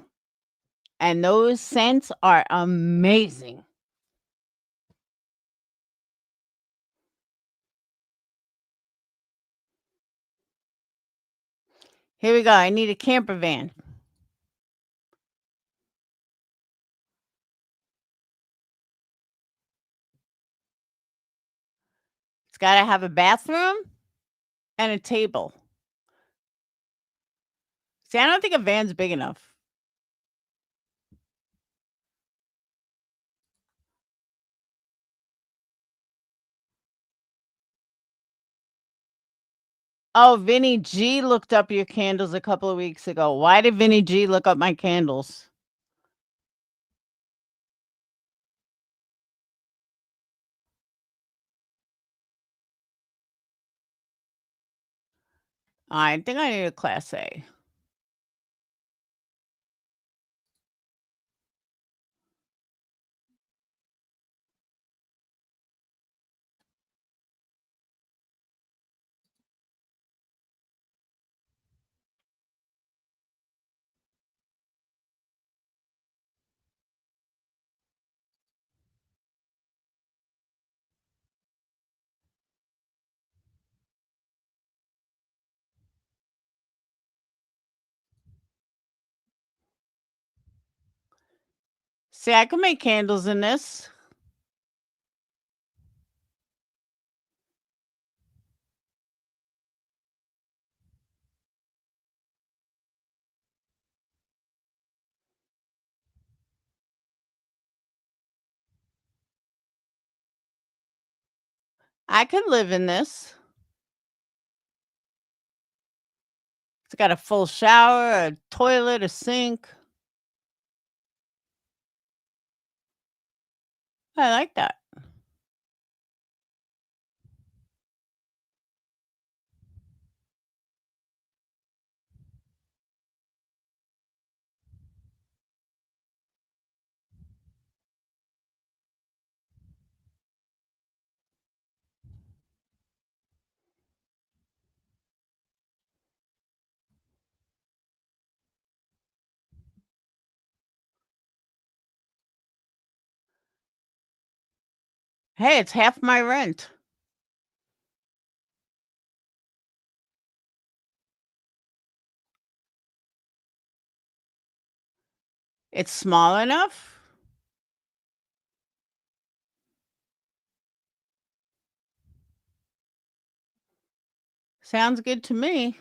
And those scents are amazing. Here we go. I need a camper van. It's got to have a bathroom and a table. See, I don't think a van's big enough. Oh, Vinny G looked up your candles a couple of weeks ago. Why did Vinny G look up my candles? I think I need a Class A. See, I can make candles in this. I could live in this. It's got a full shower, a toilet, a sink. I like that. Hey, it's half my rent. It's small enough. Sounds good to me.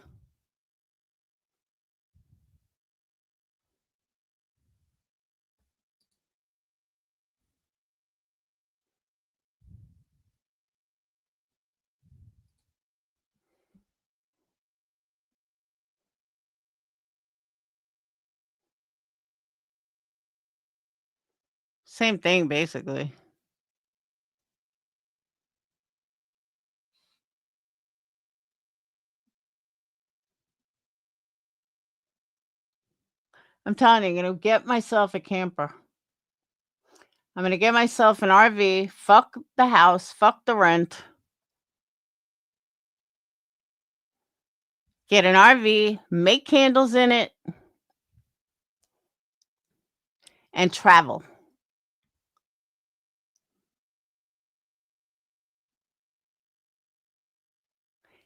Same thing, basically. I'm telling you, I'm gonna get myself a camper. I'm gonna get myself an RV. Fuck the house. Fuck the rent. Get an RV. Make candles in it. And travel.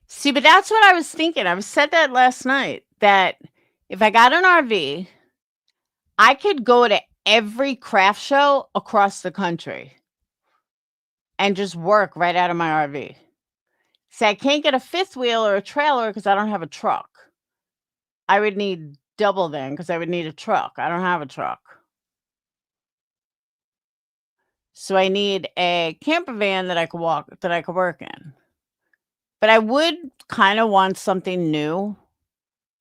See, but that's what I was thinking. I said that last night, that if I got an RV, I could go to every craft show across the country and just work right out of my RV. See, I can't get a fifth wheel or a trailer because I don't have a truck. I would need double then because I would need a truck. I don't have a truck. So I need a camper van that I could work in. But I would kind of want something new,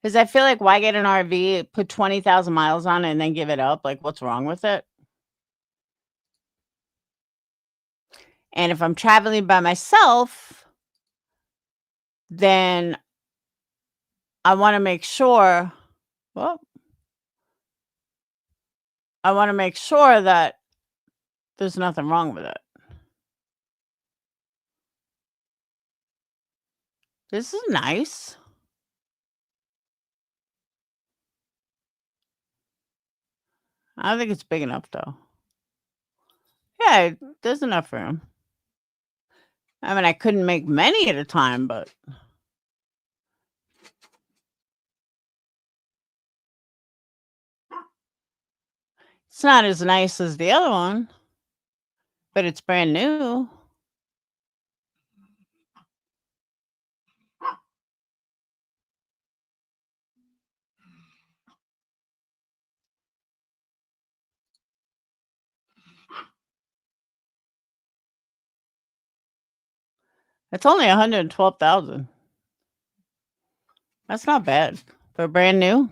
because I feel like, why get an RV, put 20,000 miles on it, and then give it up? Like, what's wrong with it? And if I'm traveling by myself, then I want to make sure, that there's nothing wrong with it. This is nice. I don't think it's big enough, though. Yeah, there's enough room. I mean, I couldn't make many at a time, but it's not as nice as the other one, but it's brand new. It's only 112,000. That's not bad for brand new.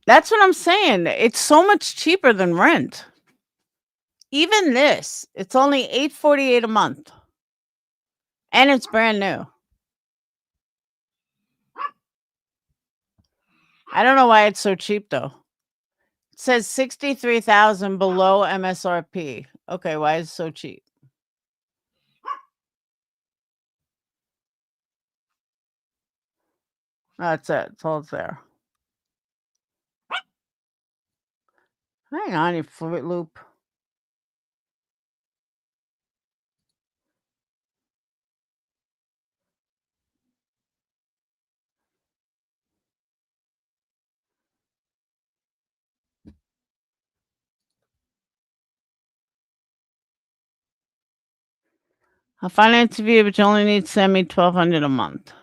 That's what I'm saying. It's so much cheaper than rent. Even this, it's only $848 a month, and it's brand new. I don't know why it's so cheap though. It says 63,000 below MSRP. Okay, why is it so cheap? That's it. It's all there. Hang on, you Fruit Loop. I'll finance you, but you only need to send me $1,200 a month.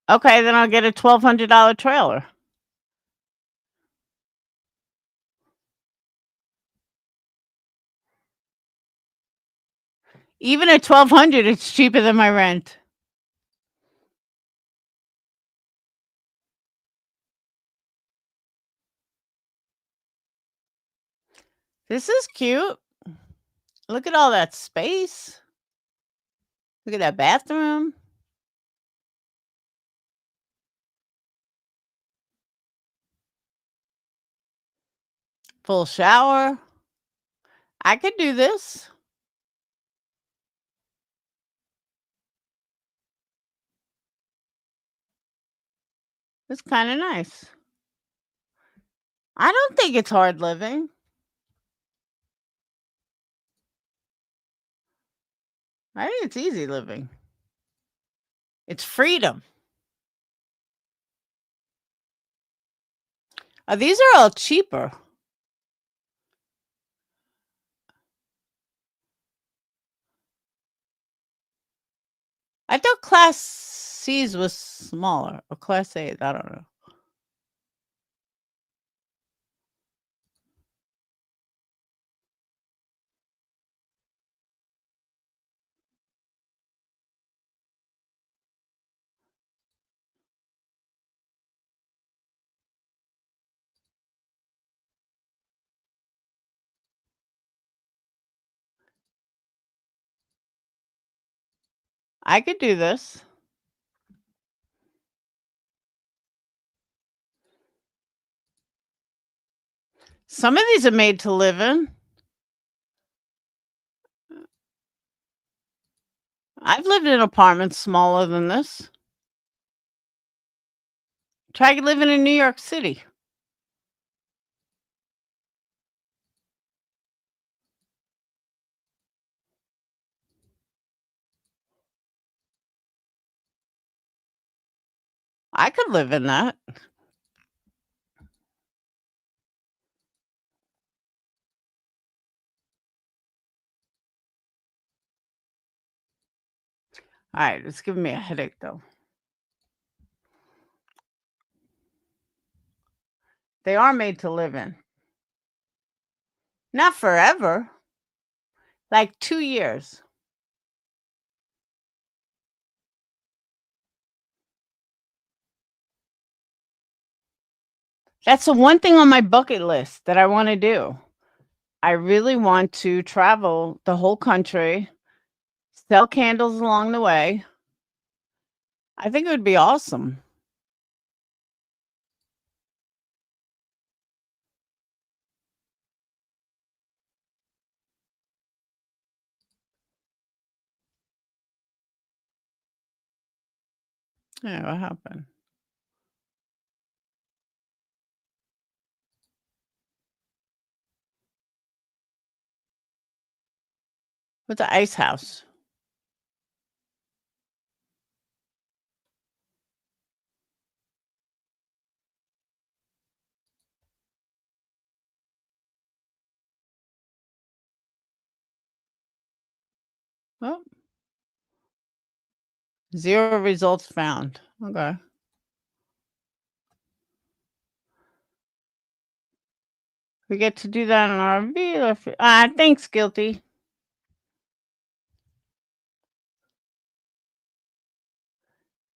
Okay, then I'll get a $1,200 trailer. Even at $1,200, it's cheaper than my rent. This is cute. Look at all that space. Look at that bathroom. Full shower. I could do this. It's kind of nice. I don't think it's hard living. I think it's easy living. It's freedom. These are all cheaper. I thought Class C's was smaller, or Class A. I don't know. I could do this. Some of these are made to live in. I've lived in apartments smaller than this. Try living in New York City. I could live in that. All right, it's giving me a headache though. They are made to live in. Not forever. Like 2 years. That's the one thing on my bucket list that I want to do. I really want to travel the whole country, sell candles along the way. I think it would be awesome. Yeah, what happened? What's the ice house? Oh. 0 results found. Okay. We get to do that on our RV. Thanks, Guilty.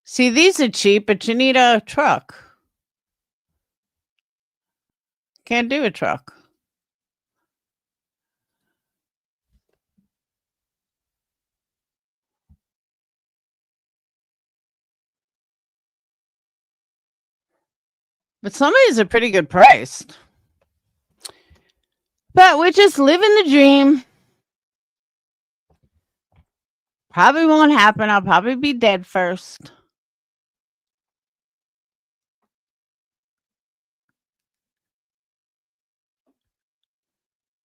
See, these are cheap, but you need a truck. Can't do a truck. But some of these are pretty good priced. But we're just living the dream. Probably won't happen. I'll probably be dead first.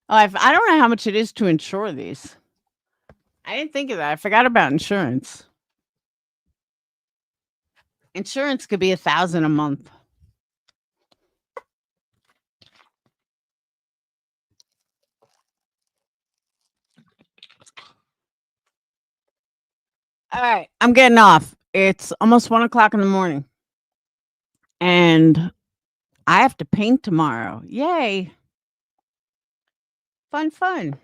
Oh, I don't know how much it is to insure these. I didn't think of that. I forgot about insurance. Insurance could be $1,000 a month. All right, I'm getting off. It's almost 1 o'clock in the morning. And I have to paint tomorrow. Yay. Fun, fun.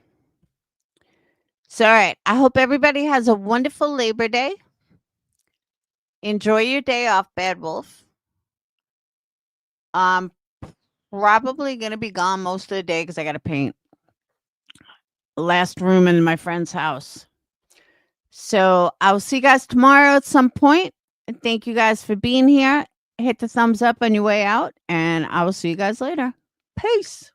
So, all right. I hope everybody has a wonderful Labor Day. Enjoy your day off, Bad Wolf. I'm probably going to be gone most of the day because I got to paint. Last room in my friend's house. So I will see you guys tomorrow at some point. And thank you guys for being here. Hit the thumbs up on your way out. And I will see you guys later. Peace.